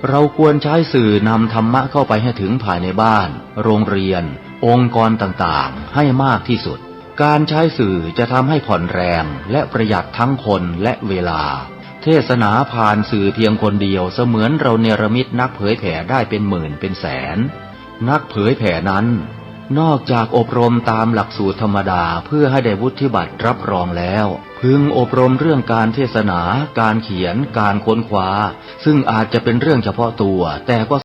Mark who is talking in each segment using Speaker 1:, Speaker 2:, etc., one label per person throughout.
Speaker 1: เราควรใช้สื่อนำธรรมะเข้าไปให้ถึงภายในบ้านโรงเรียนองค์กรต่างๆให้มากที่สุดการใช้สื่อจะทำให้ผ่อนแรงและประหยัดทั้งคนและเวลาเทศนาผ่านสื่อเพียงคนเดียวเสมือนเราเนรมิตนักเผยแผ่ได้เป็นหมื่นเป็นแสนนักเผยแผ่นั้นนอกจากอบรมตามหลักสูตรธรรมดาเพื่อให้ได้วุฒิบัตรรับรองแล้วพึงอบรมเรื่องการเทศนาการเขียนการค้นคว้าซึ่งอาจจะเป็นเรื่องเฉพาะตัวแต่ก็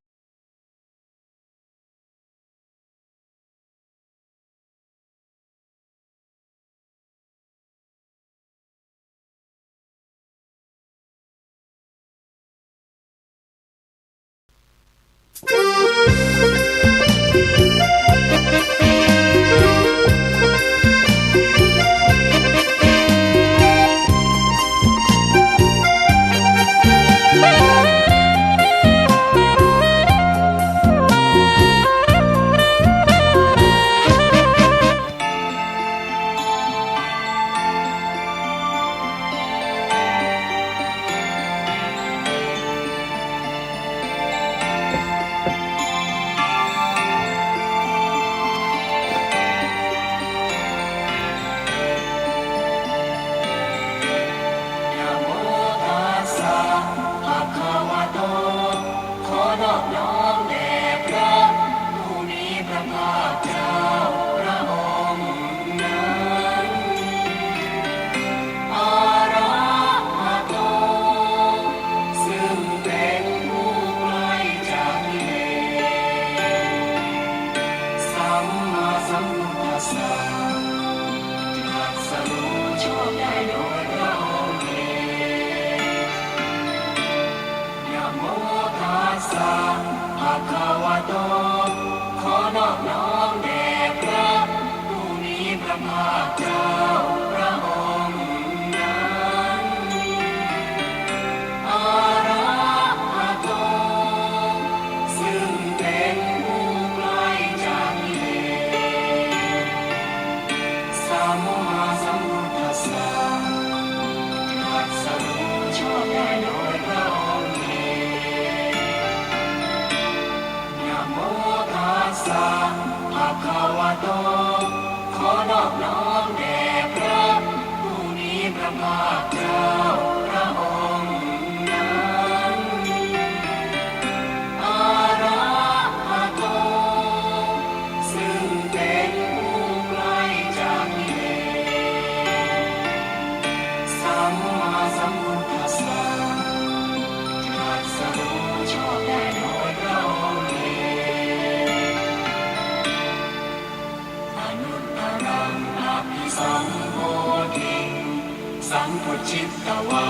Speaker 2: สัมพุชิตตวา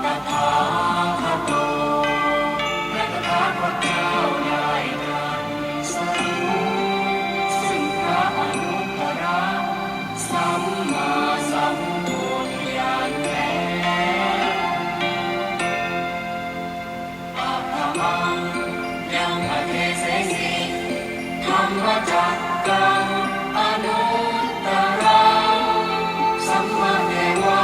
Speaker 2: ตถาคโตพระตถาคตเจ้าได้ตรัสรู้ซึ่งพระอนุตตรสัมมาสัมพุทธญาณแล้วอาตมังยังอเทเสสิธรรมจักกังอนุตตรังสัมมาเทวะ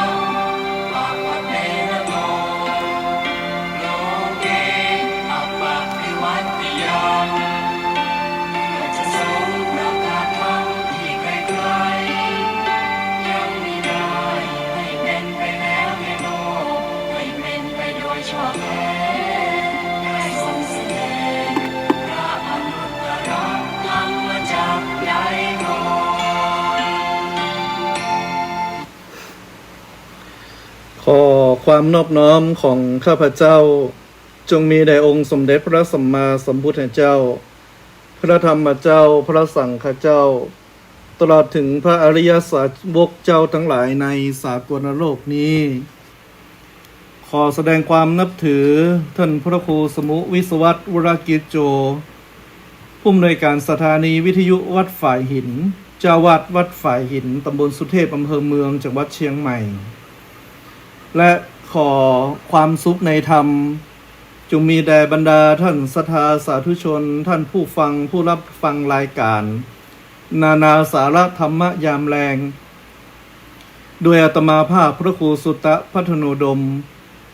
Speaker 3: ขอความนอบน้อมของข้าพเจ้าจงมีแด่องค์สมเด็จพระสัมมาสัมพุทธเจ้าพระธรรมเจ้าพระสังฆเจ้าตลอดถึงพระอริยสาวกเจ้าทั้งหลายในสากลโลกนี้ขอแสดงความนับถือท่านพระครูสมุวิศวัตรวรกิจโจผู้อำนวยการสถานีวิทยุวัดฝ่ายหินเจ้าวาดวัดฝ่ายหินตำบลสุเทพอำเภอเมืองจังหวัดเชียงใหม่และขอความสุขในธรรมจงมีแด่บรรดาท่านศรัทธาสาธุชนท่านผู้ฟังผู้รับฟังรายการนานาสาระธรรมยามแรงโดยอาตมาภาพพระครูสุตตะพัฒโนดม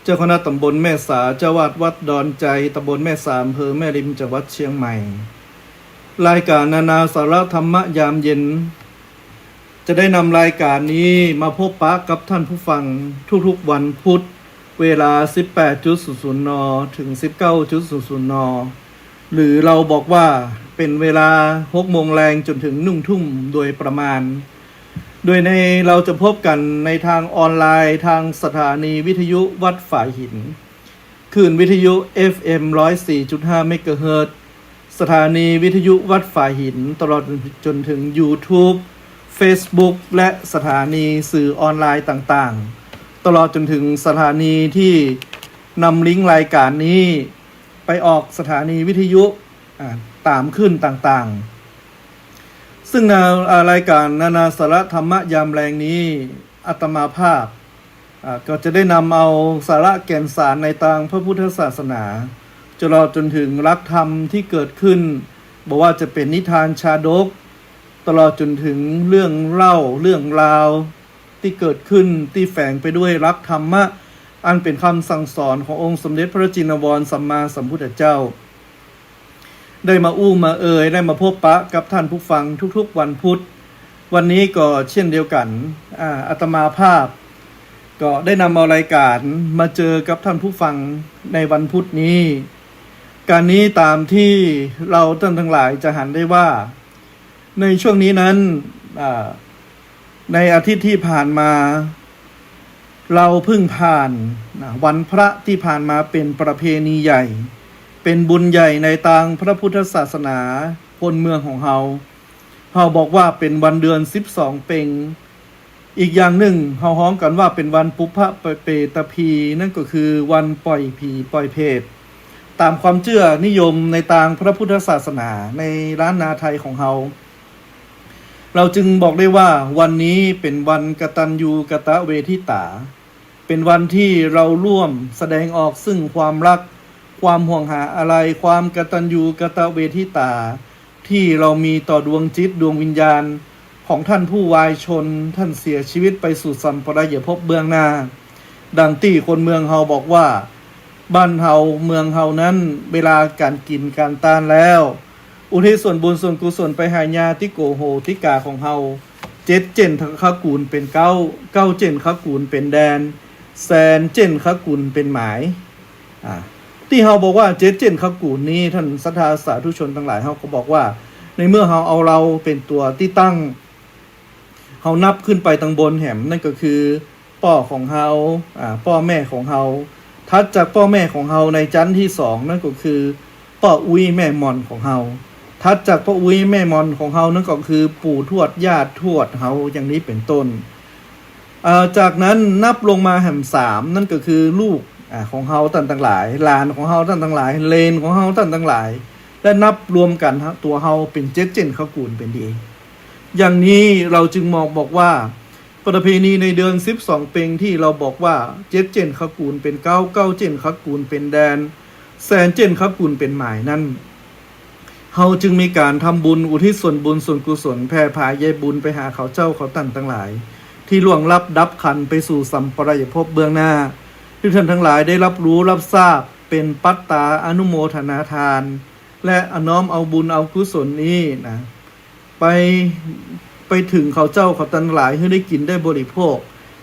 Speaker 3: เจ้าคณะตำบลแม่สาเจ้าวาดวัดดอนใจตำบลแม่สาอำเภอแม่ริมจังหวัดเชียงใหม่รายการนานาสาระธรรมะยามเย็นจะได้นำรายการนี้มาพบปะกับท่านผู้ฟังทุกๆวันพุธเวลา 18:00 น. ถึง 19:00 น. หรือเราบอกว่าเป็นเวลา 6 โมงแรงจนถึง 1 ทุ่มโดยประมาณโดยในเราจะพบกันในทางออนไลน์ทางสถานีวิทยุวัดฝายหินคลื่นวิทยุ FM 104.5 เมกะเฮิรตซ์สถานีวิทยุวัดฝายหินตลอดจนถึง YouTube Facebook และสถานีสื่อออนไลน์ต่างๆตลอดจนถึงสถานีที่นำลิงก์รายการนี้ไปออกสถานีวิทยุตามขึ้นต่างๆซึ่งในรายการนานาสาระธรรมะยามแรงนี้อาตมาภาพก็จะได้นำเอาสาระแก่นสารในทางพระพุทธศาสนาตลอดจนถึงหลักธรรมที่เกิดขึ้นบอกว่าจะเป็นนิทานชาดกตลอดจนถึงเรื่องเล่าเรื่องราวที่เกิดขึ้นที่แฝงไปด้วยหลักธรรมะอันเป็นคำสั่งสอนขององค์สมเด็จพระจินวรสัมมาสัมพุทธเจ้าได้มามาได้มาพบปะกับท่านผู้ฟังทุกๆวันพุธวันนี้ก็เช่นเดียวกันอาตมาภาพก็ได้นำเอารายการมาเจอกับท่านผู้ฟังในวันพุธนี้การนี้ตามที่เราท่านทั้งหลายจะหันได้ว่าในช่วงนี้นั้นในอาทิตย์ที่ผ่านมาเราเพิ่งผ่านวันพระที่ผ่านมาเป็นประเพณีใหญ่เป็นบุญใหญ่ในทางพระพุทธศาสนาคนเมืองของเราบอกว่าเป็นวันเดือน12เพ็งอีกอย่างหนึ่งเราฮ้องกันว่าเป็นวันปุพพเปตพีนั่นก็คือวันปล่อยผีปล่อยเพศตามความเชื่อนิยมในทางพระพุทธศาสนาในล้านนาไทยของเราจึงบอกได้ว่าวันนี้เป็นวันกตัญญูกตเวทิตาเป็นวันที่เราร่วมแสดงออกซึ่งความรักความห่วงหาอะไรความกตัญญูกตเวทิตาที่เรามีต่อดวงจิตดวงวิญญาณของท่านผู้วายชนท่านเสียชีวิตไปสู่สัมปรายภพเบื้องหน้าดังที่คนเมืองเฮาบอกว่าบ้านเฮาเมืองเฮานั้นเวลาการกินการตานแล้วอุทิศส่วนบุญส่วนกุศลไปหาญาติโกโหติกาของเฮา7 เจนขกูลเป็น9 9 เจนขกูลเป็นแดนแสนเจนขกูลเป็นหมายที่เฮาบอกว่า7 เจนขกูลนี้ท่านศรัทธาสาธุชนทั้งหลายเฮาก็บอกว่าในเมื่อเฮาเอาเราเป็นตัวที่ตั้งเฮานับขึ้นไปทางบนแหมนั่นก็คือพ่อของเฮาพ่อแม่ของเฮาถัดจากพ่อแม่ของเฮาในชั้นที่2นั่นก็คือพ่ออุ้ยแม่มอนของเฮาถัดจากพ่ออุ้ยแม่มอนของเฮานั่นก็คือปู่ทวดญาติทวดเฮาอย่างนี้เป็นต้นจากนั้นนับลงมาแห่ม3นั่นก็คือลูกของเฮาท่านทั้งหลายหลานของเฮาท่านทั้งหลายเลนของเฮาท่านทั้งหลายและนับรวมกันตัวเฮาเป็น7 เจนขกูลเป็นดีอย่างนี้เราจึงบอกว่าประเพณีในเดือน12เพ็งที่เราบอกว่า7 เจนขกูลเป็น9 9 เจนขกูลเป็นแดนแสนเจนขกูลเป็นหมายนั้นเฮาจึงมีการทำบุญอุทิศส่วนบุญส่วนกุศลแผ่พายายบุญไปหาเขาเจ้าเขาตั้นทั้งหลายที่ล่วงลับดับขันไปสู่สัมปรายภพเบื้องหน้าที่ท่านทั้งหลายได้รับรู้รับทราบเป็นปัตตาอนุโมทนาทานและน้อมเอาบุญเอากุศลนี้นะไปถึงเขาเจ้าเขาทั้งหลายให้ได้กินได้บริโภค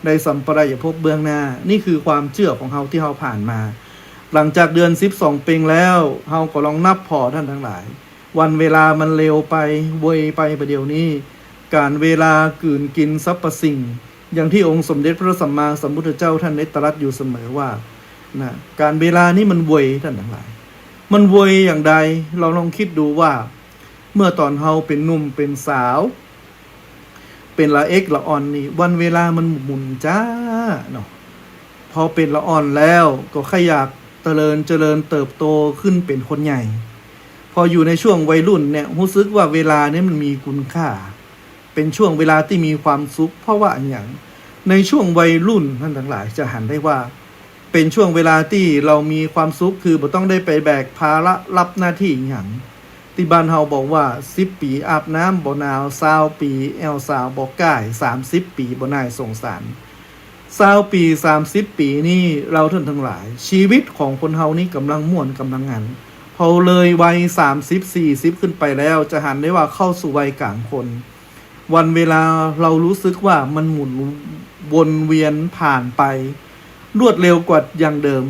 Speaker 3: ในสัมปรายภพเบื้องหน้านี่คือความเชื่อของเฮาที่เฮาผ่านมาหลังจากเดือน12เพ็งแล้วเฮาก็ลองนับพอท่านทั้งหลายวันเวลามันเร็วไปเวยไปประเดี๋ยวนี้การเวลากืนกินสรรพสิ่งอย่างที่องค์สมเด็จพระสัมมาสัมพุทธเจ้าท่านได้ตรัสอยู่เสมอว่าการเวลานี้มันเวยท่านทั้งหลายมันเวยอย่างใดเราลองคิดดูว่าเมื่อตอนเฮาเป็นหนุ่มเป็นสาวเป็นละเอกละอ่อนนี่วันเวลามันหมุนจ้าเนาะพอเป็นละอ่อนแล้วก็ขยับเจริญเติบโตขึ้นเป็นคนใหญ่พออยู่ในช่วงวัยรุ่นเนี่ยรู้สึกว่าเวลานี้มันมีคุณค่าเป็นช่วงเวลาที่มีความสุขเพราะว่าอย่างในช่วงวัยรุ่นท่านทั้งหลายจะหันได้ว่าเป็นช่วงเวลาที่เรามีความสุขคือบ่ต้องได้ไปแบกภาระรับหน้าที่อย่างที่บ้านเฮาบอกว่า10 ปีอาบน้ำบ่หนาว20 ปีแอวสาวบ่ก่าย30 ปีบ่นายสงสาร 20 ปี30 ปีนี่เราท่านทั้งหลายชีวิตของคนเฮานี่กำลังม่วนกำลังงานพอเลยวัย30-40ขึ้นไปแล้วจะหันได้ว่าเข้าสู่วัยกลางคน วันเวลาเรารู้สึกว่ามันหมุนวนเวียนผ่านไปรวดเร็วกว่าอย่างเดิม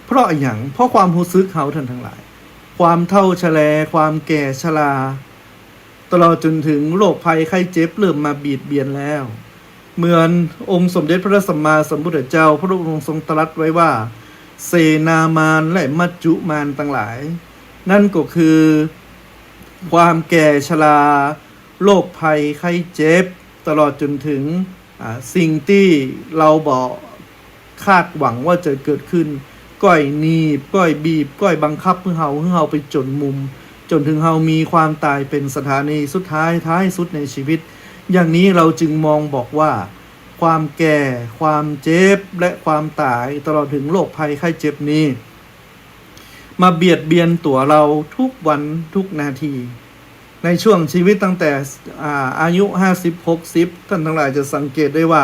Speaker 3: เพราะอย่างเพราะความรู้สึกเขาท่านทั้งหลายความเฒ่าชราความแก่ชราตลอดจนถึงโรคภัยไข้เจ็บเริ่มมาบีบเบียนแล้วเหมือนองค์สมเด็จพระสัมมาสัมพุทธเจ้าพระองค์ทรงตรัสไว้ว่าเสนามารและมัจจุมารทั้งหลายนั่นก็คือความแก่ชราโรคภัยไข้เจ็บตลอดจนถึงสิ่งที่เราบอกคาดหวังว่าจะเกิดขึ้นก้อยหนีบก้อยบีบก้อยบังคับให้เฮาไปจนมุมจนถึงเฮามีความตายเป็นสถานีสุดท้ายสุดในชีวิตอย่างนี้เราจึงมองบอกว่าความแก่ความเจ็บและความตายตลอดถึงโรคภัยไข้เจ็บนี้มาเบียดเบียนตัวเราทุกวันทุกนาทีในช่วงชีวิตตั้งแต่อายุ50-60ท่านทั้งหลายจะสังเกตได้ว่า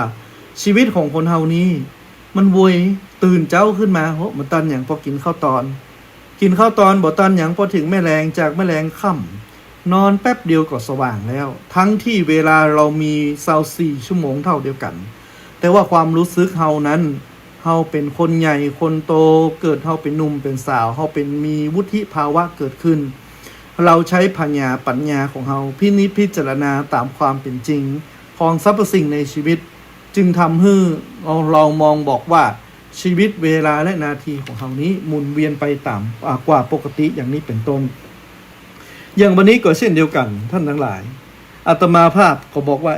Speaker 3: ชีวิตของคนเฮานี้มันวยตื่นเจ้าขึ้นมาโหมันตันอย่างพอกินข้าวตอนบ่ตันอย่างพอถึงแม่แรงจากแม่แรงค่ำนอนแป๊บเดียวก็สว่างแล้วทั้งที่เวลาเรามี24 ชั่วโมงเท่าเดียวกันแต่ว่าความรู้สึกเฮานั้นเฮาเป็นคนใหญ่คนโตเกิดเฮาเป็นหนุ่มเป็นสาวเฮาเป็นมีวุฒิภาวะเกิดขึ้นเราใช้ปัญญาของเฮาพิจารณาตามความเป็นจริงของสรรพสิ่งในชีวิตจึงทำให้เรามองบอกว่าชีวิตเวลาและนาทีของเฮานี้หมุนเวียนไปตามกว่าปกติอย่างนี้เป็นต้นอย่างวันนี้ก็เช่นเดียวกันท่านทั้งหลายอาตมาภาพก็บอกว่า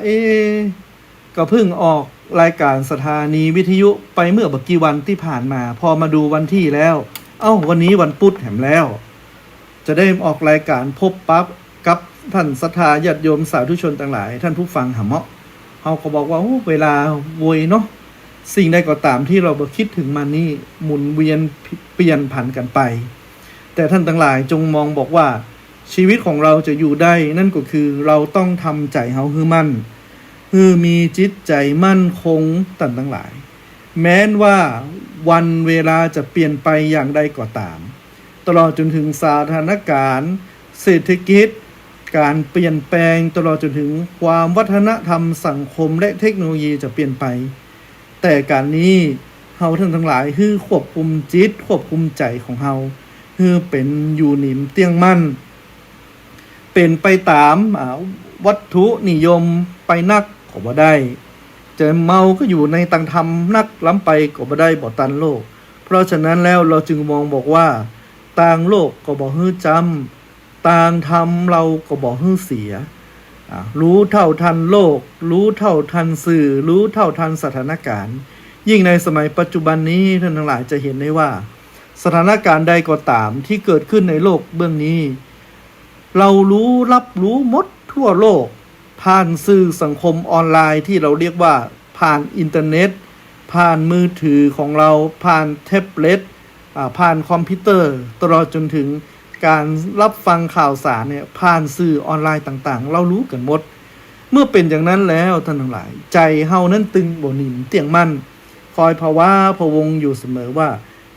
Speaker 3: ก็เพิ่งออกรายการสถานีวิทยุไปเมื่อบักกี่วันที่ผ่านมาพอมาดูวันที่แล้ววันนี้วันพุธแถมแล้วจะได้ออกรายการพบปั๊บกับท่านศรัทธาญาติโยมสาธุชนต่างหลายท่านผู้ฟังหาเหมาะเขาก็บอกว่าเวลาโวยเนาะสิ่งใดก็ตามที่เราคิดถึงมันนี่หมุนเวียนเปลี่ยนผันกันไปแต่ท่านทั้งหลายจงมองบอกว่าชีวิตของเราจะอยู่ได้นั่นก็คือเราต้องทำใจเฮาให้มั่นมีจิตใจมั่นคงท่านทั้งหลายแม้นว่าวันเวลาจะเปลี่ยนไปอย่างใดก็ตามตลอดจนถึงสถานการณ์เศรษฐกิจการเปลี่ยนแปลงตลอดจนถึงความวัฒนธรรมสังคมและเทคโนโลยีจะเปลี่ยนไปแต่การนี้เฮาท่านทั้งหลายควบคุมจิตควบคุมใจของเฮาเป็นอยู่นิ่มเตี้ยงมั่นเป็นไปตามวัตถุนิยมไปนักก็บ่ได้จะเมาก็อยู่ในตังธรรมนักล้ำไปก็บ่ได้บ่ตันโลกเพราะฉะนั้นแล้วเราจึงมองบอกว่าต่างโลกก็บ่ฮื้อจำต่างธรรมเราก็บ่ฮื้อเสียรู้เท่าทันโลกรู้เท่าทันสื่อรู้เท่าทันสถานการณ์ยิ่งในสมัยปัจจุบันนี้ท่านทั้งหลายจะเห็นได้ว่าสถานการณ์ใดก็ตามที่เกิดขึ้นในโลกเบื้องนี้เรารับรู้หมดทั่วโลกผ่านสื่อสังคมออนไลน์ที่เราเรียกว่าผ่านอินเทอร์เน็ตผ่านมือถือของเราผ่านแท็บเล็ตผ่านคอมพิวเตอร์ตลอดจนถึงการรับฟังข่าวสารเนี่ยผ่านสื่อออนไลน์ต่างๆเรารู้กันหมดเมื่อเป็นอย่างนั้นแล้วท่านทั้งหลายใจเฮานั้นตึงบ่นิ่มเตี่ยงมั่นคอยภาวะพะวงอยู่เสมอว่า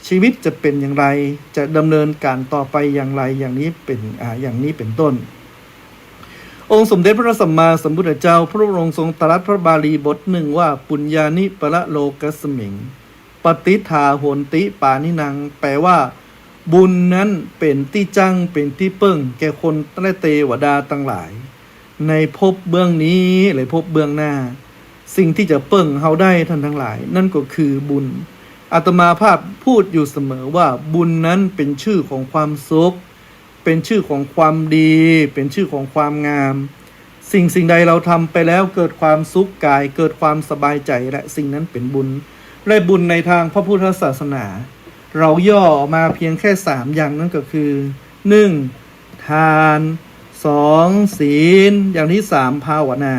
Speaker 3: ชีวิตจะเป็นอย่างไรจะดำเนินการต่อไปอย่างไรอย่างนี้เป็นต้นองค์สมเด็จพระสัมมาสัมพุทธเจ้าพระองค์ทรงตรัสพระบาลีบทหนึ่งว่าปุญญานิปะโลกัสมิงปฏิทาโหนติปานินังแปลว่าบุญนั้นเป็นที่จังเป็นที่เปิ้งแก่คนและเทวดาทั้งหลายในภพเบื้องนี้หรือภพเบื้องหน้าสิ่งที่จะเปิ้งเฮาได้ท่านทั้งหลายนั่นก็คือบุญอาตมาภาพพูดอยู่เสมอว่าบุญนั้นเป็นชื่อของความสุขเป็นชื่อของความดีเป็นชื่อของความงามสิ่งใดเราทำไปแล้วเกิดความสุขกายเกิดความสบายใจและสิ่งนั้นเป็นบุญและบุญในทางพระพุทธศาสนาเราย่อมาเพียงแค่3อย่างนั่นก็คือ 1. ทาน2. ศีลอย่างที่3ภาวนา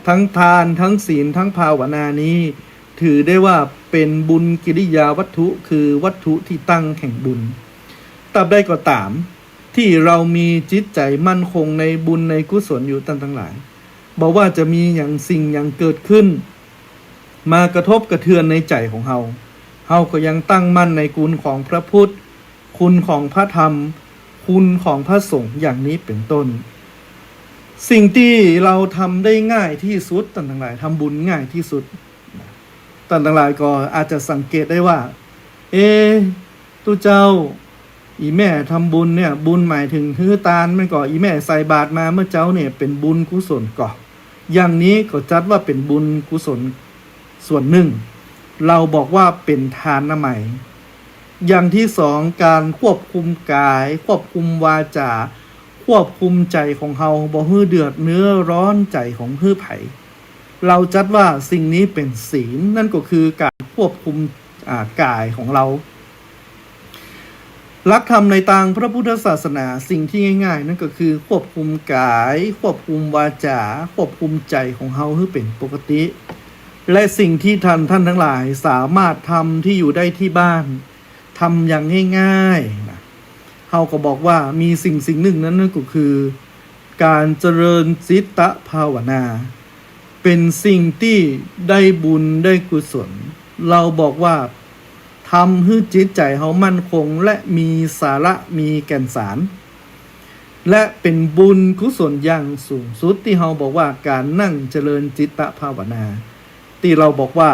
Speaker 3: ทั้งทานทั้งศีลทั้งภาวนานี้ถือได้ว่าเป็นบุญกิริยาวัตถุคือวัตถุที่ตั้งแห่งบุญตราบใดก็ตามที่เรามีจิตใจมั่นคงในบุญในกุศลอยู่ทั้งหลายบอกว่าจะมีอย่างสิ่งอย่างเกิดขึ้น มากระทบกระเทือนในใจของเฮาก็ยังตั้งมั่นในคุณของพระพุทธคุณของพระธรรมคุณของพระสงฆ์อย่างนี้เป็นต้นสิ่งที่เราทำได้ง่ายที่สุดท่านทั้งหลายทำบุญง่ายที่สุดท่านทั้งหลายก็อาจจะสังเกตได้ว่าตุเจ้าอีแม่ทำบุญเนี่ยบุญหมายถึงฮื้อตาลมันก็อีแม่ใส่บาตรมาเมื่อเจ้าเนี่ยเป็นบุญกุศลก่ออย่างนี้ก็จัดว่าเป็นบุญกุศลส่วนหนึ่งเราบอกว่าเป็นทานนะไหมอย่างที่สองการควบคุมกายควบคุมวาจาควบคุมใจของเฮาบ่ฮื้อเดือดเนื้อร้อนใจของฮื้อไผเราจัดว่าสิ่งนี้เป็นศีลนั่นก็คือการควบคุมกายของเราหลักธรรมในทางพระพุทธศาสนาสิ่งที่ง่ายๆนั่นก็คือควบคุมกายควบคุมวาจาควบคุมใจของเฮาให้เป็นปกติและสิ่งที่ท่านทั้งหลายสามารถทำที่อยู่ได้ที่บ้านทำอย่างง่ายๆนะเฮาก็บอกว่ามีสิ่งหนึ่งนั้นก็คือการเจริญจิตตภาวนาเป็นสิ่งที่ได้บุญได้กุศลเราบอกว่าทำให้จิตใจเขามั่นคงและมีสาระมีแก่นสารและเป็นบุญกุศลอย่างสูงสุดที่เราบอกว่าการนั่งเจริญจิตตภาวนาที่เราบอกว่า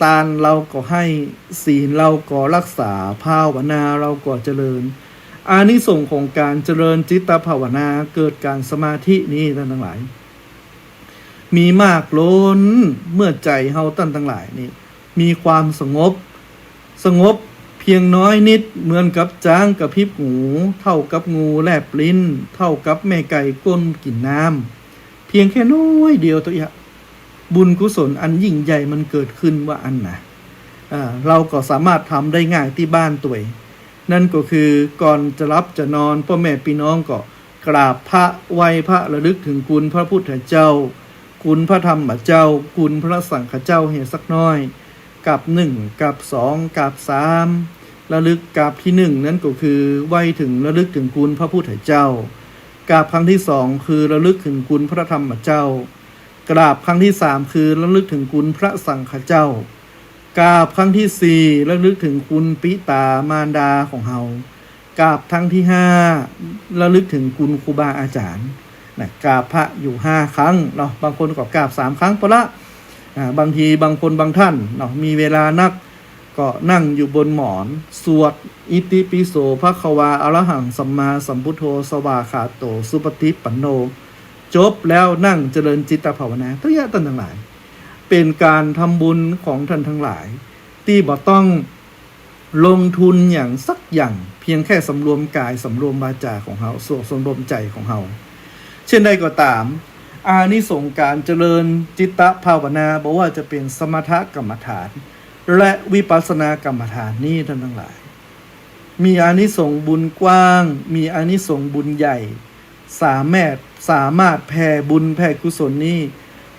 Speaker 3: ทานเราก็ให้ศีลเราก็รักษาภาวนาเราก็เจริญอานิสงส์ของการเจริญจิตตภาวนาเกิดการสมาธินี้ท่านทั้งหลายมีมากล้นเมื่อใจเฮาท่านทั้งหลายนี่มีความสงบเพียงน้อยนิดเหมือนกับจ้างกับพริบหูเท่ากับงูแลบลิ้นเท่ากับแม่ไก่ก้นกินน้ำเพียงแค่น้อยเดียวตัวอย่างบุญกุศลอันยิ่งใหญ่มันเกิดขึ้นว่าอันนะเราก็สามารถทำได้ง่ายที่บ้านตัวเองนั่นก็คือก่อนจะรับจะนอนพ่อแม่พี่น้องก็กราบพระไหว้พระระลึกถึงคุณพระพุทธเจ้าคุณพระธรรมเจ้าคุณพระสังฆเจ้าให้สักน้อยกับ1กับ2กับ3ระลึกกับที่1นั่นก็คือไหว้ถึงระลึกถึงคุณพระพุทธเจ้ากราบครั้งที่2คือระลึกถึงคุณพระธรรมเจ้ากราบครั้งที่3คือระลึกถึงคุณพระสังฆเจ้ากราบครั้งที่4ระลึกถึงคุณปิตามารดาของเฮากราบครั้งที่5ระลึกถึงคุณครูบาอาจารย์นะกราบพระอยู่5ครั้งเนาะบางคนก็กราบ3ครั้งพอละบางทีบางคนบางท่านเนาะมีเวลานักก็นั่งอยู่บนหมอนสวดอิติปิโสภควาอะระหังสัมมาสัมพุทโธสวากขาโตสุปฏิปันโนจบแล้วนั่งเจริญจิตตภาวนาทุกอย่างท่านทั้งหลายเป็นการทำบุญของท่านทั้งหลายที่บ่ต้องลงทุนอย่างสักอย่างเพียงแค่สำรวมกายสำรวมวาจาของเฮาสำรวมใจของเฮาเช่นใดก็ตามอานิสงส์การเจริญจิตตภาวนาบอกว่าจะเป็นสมถกรรมฐานและวิปัสสนากรรมฐานนี้ท่านทั้งหลายมีอานิสงส์บุญกว้างมีอานิสงส์บุญใหญ่สามารถแผ่บุญแผ่กุศลนี้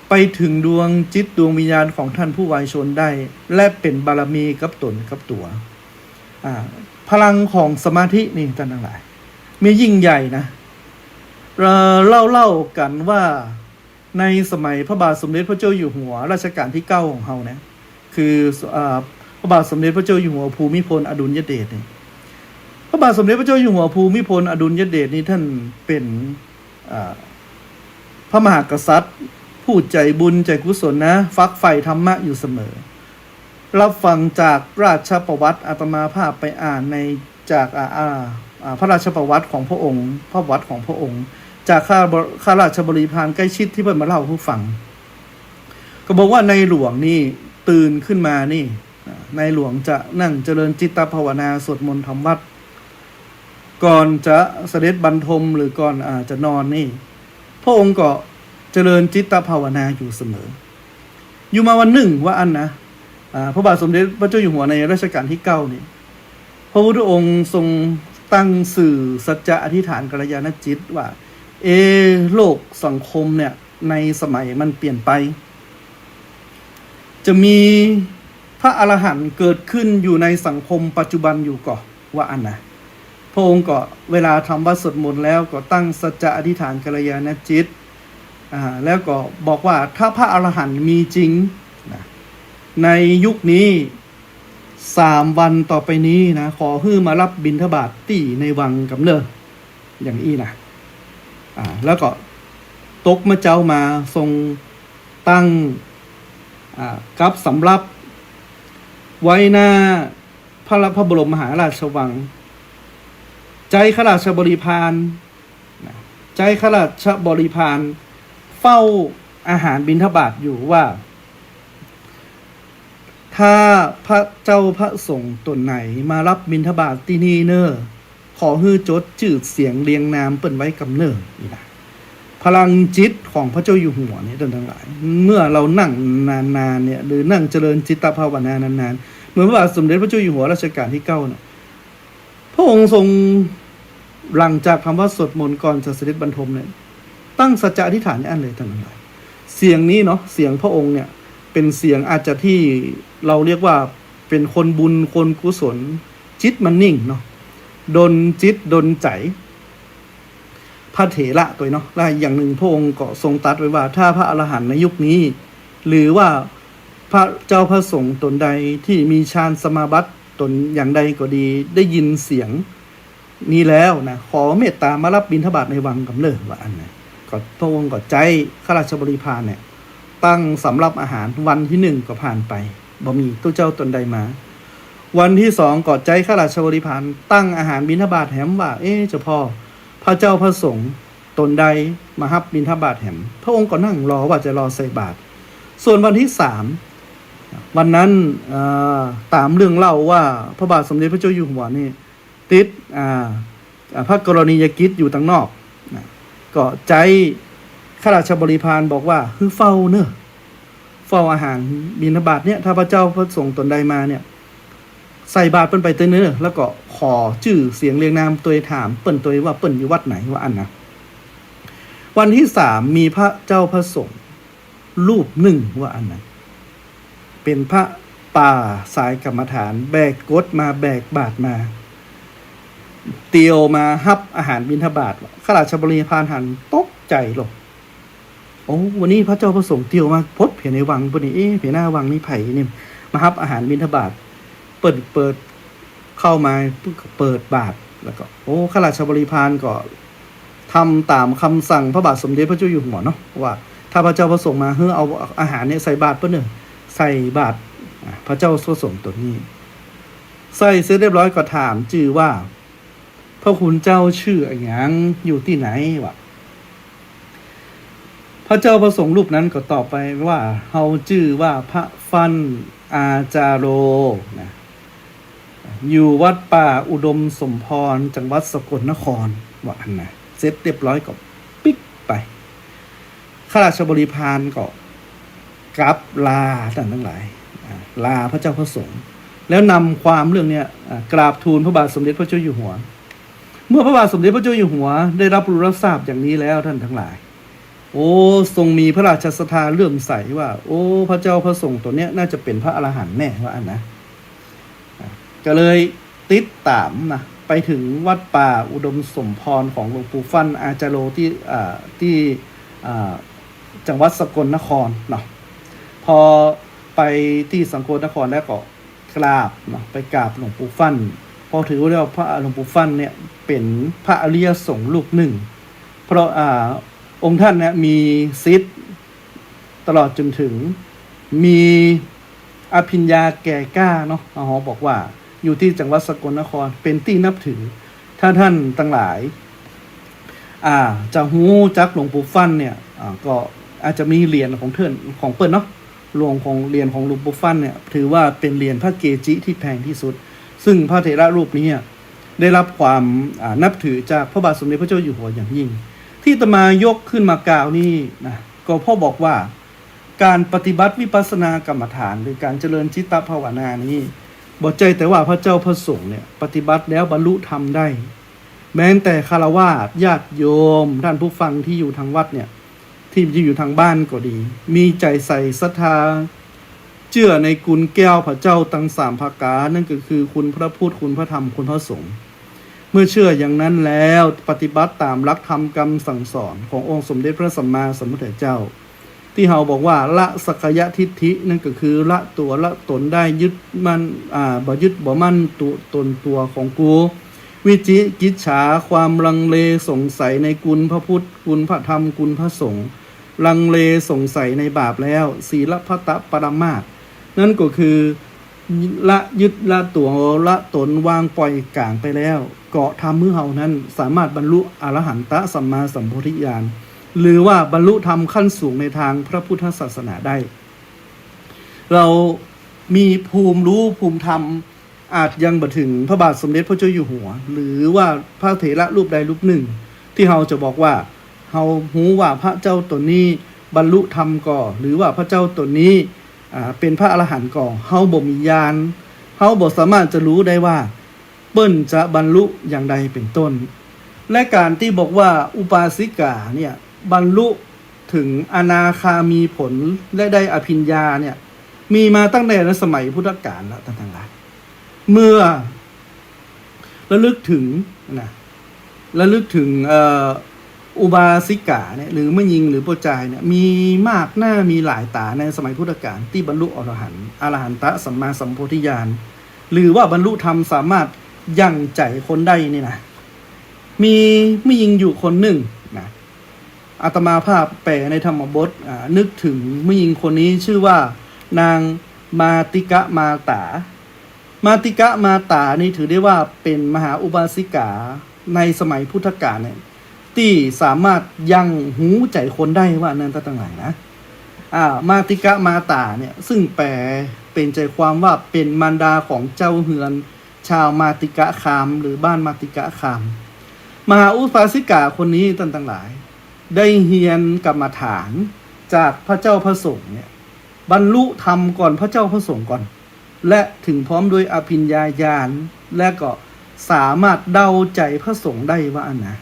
Speaker 3: ไปถึงดวงจิตดวงวิญญาณของท่านผู้วายชนได้และเป็นบารมีกับตนกับตัวพลังของสมาธินี่ท่านทั้งหลายมียิ่งใหญ่นะเล่ากันว่าในสมัยพระบาทสมเด็จพระเจ้าอยู่หัวรัชกาลที่9ของเฮานะคือพระบาทสมเด็จพระเจ้าอยู่หัวภูมิพลอดุลยเดชนี่พระบาทสมเด็จพระเจ้าอยู่หัวภูมิพลอดุลยเดชนี่ท่านเป็นพระมหากษัตริย์ผู้ใจบุญใจกุศลนะฟักใฝ่ธรรมะอยู่เสมอรับฟังจากราชประวัติอาตมาภาพไปอ่านในจากพระราชประวัติของพระองค์พระประวัติของพระองค์จากข้าราชบริพารใกล้ชิดที่เพิ่นมาเล่าให้ฟังก็บอกว่าในหลวงนี่ตื่นขึ้นมานี่ในหลวงจะนั่งเจริญจิตตภาวนาสวดมนต์ทำวัดก่อนจะเสด็จบรรทมหรือก่อนจะนอนนี่พระองค์ก็เจริญจิตตภาวนาอยู่เสมออยู่มาวันหนึ่งว่าอันนะพระบาทสมเด็จพระเจ้าอยู่หัวในรัชกาลที่9นี่พระพุทธองค์ทรงตั้งสื่อสัจจะอธิษฐานกัลยาณจิตว่าโลกสังคมเนี่ยในสมัยมันเปลี่ยนไปจะมีพระอรหันต์เกิดขึ้นอยู่ในสังคมปัจจุบันอยู่ก่อว่าอันนะพระองค์ก็เวลาทำวัดสวดมนต์แล้วก็ตั้งสัจจะอธิษฐานกัลยาณจิตแล้วก็บอกว่าถ้าพระอรหันต์มีจริงนะ ในยุคนี้3 วันต่อไปนี้นะขอให้มารับบิณฑบาตที่ในวังกับเนออย่างอี้นะแล้วก็ตกมาเจ้ามาทรงตั้งกับสำรับไว้หน้าพระบรมมหาราชวังใจข้าราชบริพารใจข้าราชบริพารเฝ้าอาหารบิณฑบาตอยู่ว่าถ้าพระเจ้าพระสงฆ์ตนไหนมารับบิณฑบาตที่นี่เนอขอฮื้อจดจืดเสียงเรียงนามเปิ้นไว้กับเนอนี่นะพลังจิตของพระเจ้าอยู่หัวเนี่ยทั้งหลายเมื่อเรานั่งนานๆเนี่ยหรือนั่งเจริญจิตตภาวนานานๆเหมือนพระบาทสมเด็จพระเจ้าอยู่หัวรัชกาลที่9เนี่ยพระองค์ทรงหลังจากคำว่าสวดมนต์ก่อนจะเสด็จบรรทมเนี่ยตั้งสัจจะอธิษฐานนี่อันเลยทั้งหลายเสียงนี้เนาะเสียงพระองค์เนี่ยเป็นเสียงอาจจะที่เราเรียกว่าเป็นคนบุญคนกุศลจิตมันนิ่งเนาะดลจิตดลใจพระเถระตัวเนาะและอย่างหนึ่งพระองค์ก็ทรงตรัสไว้ว่าถ้าพระอรหันต์ในยุคนี้หรือว่าพระเจ้าพระสงฆ์ตนใดที่มีฌานสมาบัติตนอย่างใดก็ดีได้ยินเสียงนี้แล้วนะขอเมตตามารับบิณฑบาตในวังกับเลิศว่าอันนั้นก็พระองค์ก็ใจข้าราชบริพารเนี่ยตั้งสำรับอาหารวันที่1ก็ผ่านไปบ่มีตู้เจ้าตนใดมาวันที่2ก็ใจข้าราชบริพารตั้งอาหารบิณฑบาตแหมว่าเจ้าพ่อพระเจ้าพระสงฆ์ตนใดมารับบิณฑบาตแหมพระองค์ก็นั่งรอว่าจะรอใส่บาตรส่วนวันที่3วันนั้นตามเรื่องเล่าว่าพระบาทสมเด็จพระเจ้าอยู่หัวนี่ติดพระกรณียกิจอยู่ต่างนอกก็ใจข้าราชบริพารบอกว่าคือเฝ้าเนอะเฝ้าอาหารบิณฑบาตเนี่ยถ้าพระเจ้าพระสงฆ์ตนใดมาเนี่ยใส่บาตรเปิ้นไปเตเนอแล้วก็ขอชื่อเสียงเรียงนามตัวถามเปิ้นตัวว่าเปิ้นอยู่วัดไหนว่าอันนะวันที่3มีพระเจ้าพระสงฆ์รูปหนึ่งว่าอันนั้นเป็นพระป่าสายกรรมฐานแบกกฎมาแบกบาตรมาเตียวมาฮับอาหารบิณฑบาตข้าราชบริพารหันตกใจหรอกโอ้วันนี้พระเจ้าพระสงฆ์เตียวมาพดเพียในวังปุ่นนี่เพียหน้าวังนี่ไผ่นี่มาฮับอาหารบิณฑบาตเปิดเข้ามาเปิดบาตรแล้วก็โอ้ข้าราชบริพารก็ทำตามคำสั่งพระบาทสมเด็จพระเจ้าอยู่หัวเนาะว่าถ้าพระเจ้าพระสงฆ์มาเอาอาหารเนี่ยใส่บาตรเปิ้นเนอใส่บาตรพระเจ้าพระสงฆ์ตัวนี้ใส่เสร็จเรียบร้อยก็ถามชื่อว่าพระคุณเจ้าชื่ออะไรอย่างอยู่ที่ไหนวะพระเจ้าพระสงฆ์รูปนั้นก็ตอบไปว่าเฮาชื่อว่าพระฟันอาจารโรนะอยู่วัดป่าอุดมสมพรจังหวัดสกลนครว่าอันนะเสร็จเรียบร้อยก็ปิ๊กไปข้าราชบริพารก็กราบลาทั้งหลายลาพระเจ้าพระสงฆ์แล้วนำความเรื่องนี้กราบทูลพระบาทสมเด็จพระเจ้าอยู่หัวเมื่อพระบาทสมเด็จพระเจ้าอยู่หัวได้รับรู้รับทราบอย่างนี้แล้วท่านทั้งหลายโอ้ทรงมีพระราชศรัทธาเลื่อมใสว่าโอ้พระเจ้าพระสงฆ์ตัวเนี้ยน่าจะเป็นพระอรหันต์แน่ว่าอันนะก็เลยติดตามนะไปถึงวัดป่าอุดมสมพรของหลวงปู่ฟั่นอาจารโรที่จังหวัดสกลนครเนาะพอไปที่สกลนครแล้วก็กราบเนาะไปกราบหลวงปู่ฟั่นพอถือว่าพระหลวงปู่ฟั่นเนี่ยเป็นพระอริยสงฆ์รูปหนึ่งเพราะองค์ท่านเนี่ยมีศิษย์ตลอดจนถึงมีอภิญญาแก่กล้าเนาะบอกว่าอยู่ที่จังหวัดสกลนครเป็นที่นับถือถ้าท่านทั้งหลายจะหูจักหลวงปู่ฟั่นเนี่ยก็อาจจะมีเหรียญของเทินของเปิ้ลเนาะรวงของเหรียญของหลวงปู่ฟั่นเนี่ยถือว่าเป็นเหรียญพระเกจิที่แพงที่สุดซึ่งพระเถระรูปนี้ได้รับความนับถือจากพระบาทสมเด็จพระเจ้าอยู่หัวอย่างยิ่งที่อาตมายกขึ้นมากล่าวนี่นะก็พ่อบอกว่าการปฏิบัติวิปัสสนากรรมฐานหรือการเจริญจิตตภาวนานี้บอกใจแต่ว่าพระเจ้าพระสงฆ์เนี่ยปฏิบัติแล้วบรรลุธรรมได้แม้แต่ฆราวาสญาติโยมท่านผู้ฟังที่อยู่ทางวัดเนี่ยที่อยู่ทางบ้านก็ดีมีใจใส่ศรัทธาเชื่อในคุณแก้วพระเจ้าตั้ง3 ประการนั่นก็คือคุณพระพุทธคุณพระธรรมคุณพระสงฆ์เมื่อเชื่ออย่างนั้นแล้วปฏิบัติตามหลักธรรมคำสั่งสอนขององค์สมเด็จพระสัมมาสัมพุทธเจ้า ที่เฮาบอกว่าละสักยะทิฏฐินั่นก็คือละตัวละตนได้ยึดมันบ่ยึดบ่มั่นตัวของกูวิจิกิจฉาความลังเลสงสัยในกุลพระพุทธกุลพระธรรมกุลพระสงฆ์ลังเลสงสัยในบาปแล้วศีลพัตตปรมาสนั่นก็คือละยึดละตัวละตนวางปล่อยกลางไปแล้วเกาะทำมือเฮานั้นสามารถบรรลุอรหันตสัมมาสัมโพธิญาณหรือว่าบรรลุธรรมขั้นสูงในทางพระพุทธศาสนาได้เรามีภูมิรู้ภูมิธรรมอาจยังบ่ถึงพระบาทสมเด็จพระเจ้าอยู่หัวหรือว่าพระเถระรูปใดรูปหนึ่งที่เฮาจะบอกว่าเฮาหูว่าพระเจ้าตนนี้บรรลุธรรมก่อหรือว่าพระเจ้าตนนี้เป็นพระอรหันต์ก่อเฮาบ่มีญาณเฮาบ่สามารถจะรู้ได้ว่าเปิ้นจะบรรลุอย่างใดเป็นต้นและการที่บอกว่าอุปาสิกาเนี่ยบรรลุถึงอนาคามีผลและได้อภิญญาเนี่ยมีมาตั้งแต่ในสมัยพุทธกาลแล้วต่างๆเมื่อระลึกถึงอุบาสิกาเนี่ยหรือแม่หญิงหรือผู้ชายเนี่ยมีมากหน้ามีหลายตาในสมัยพุทธกาลที่บรรลุอรหันตสัมมาสัมโพธิญาณหรือว่าบรรลุธรรมสามารถยั่งใจคนได้นี่นะมีแม่หญิงอยู่คนหนึ่งนะอาตมาภาพแปลในธรรมบทนึกถึงแม่หญิงคนนี้ชื่อว่านางมาติกะมาตานี่ถือได้ว่าเป็นมหาอุบาสิกาในสมัยพุทธกาลเนี่ยที่สามารถยังหูใจคนได้ว่านั่นตั้งหลายนะมาติกะมาตาเนี่ยซึ่งแปลเป็นใจความว่าเป็นมารดาของเจ้าเฮือนชาวมาติกะคามหรือบ้านมาติกะคามมหาอุบาสิกาคนนี้ตั้งหลายได้เฮียนกรรมฐานจากพระเจ้าพระสงฆ์เนี่ยบรรลุธรรมก่อนพระเจ้าพระสงฆ์ก่อนและถึงพร้อมด้วยอภิญญาญาณและก็สามารถเดาใจพระสงฆ์ได้ว่าอันนะ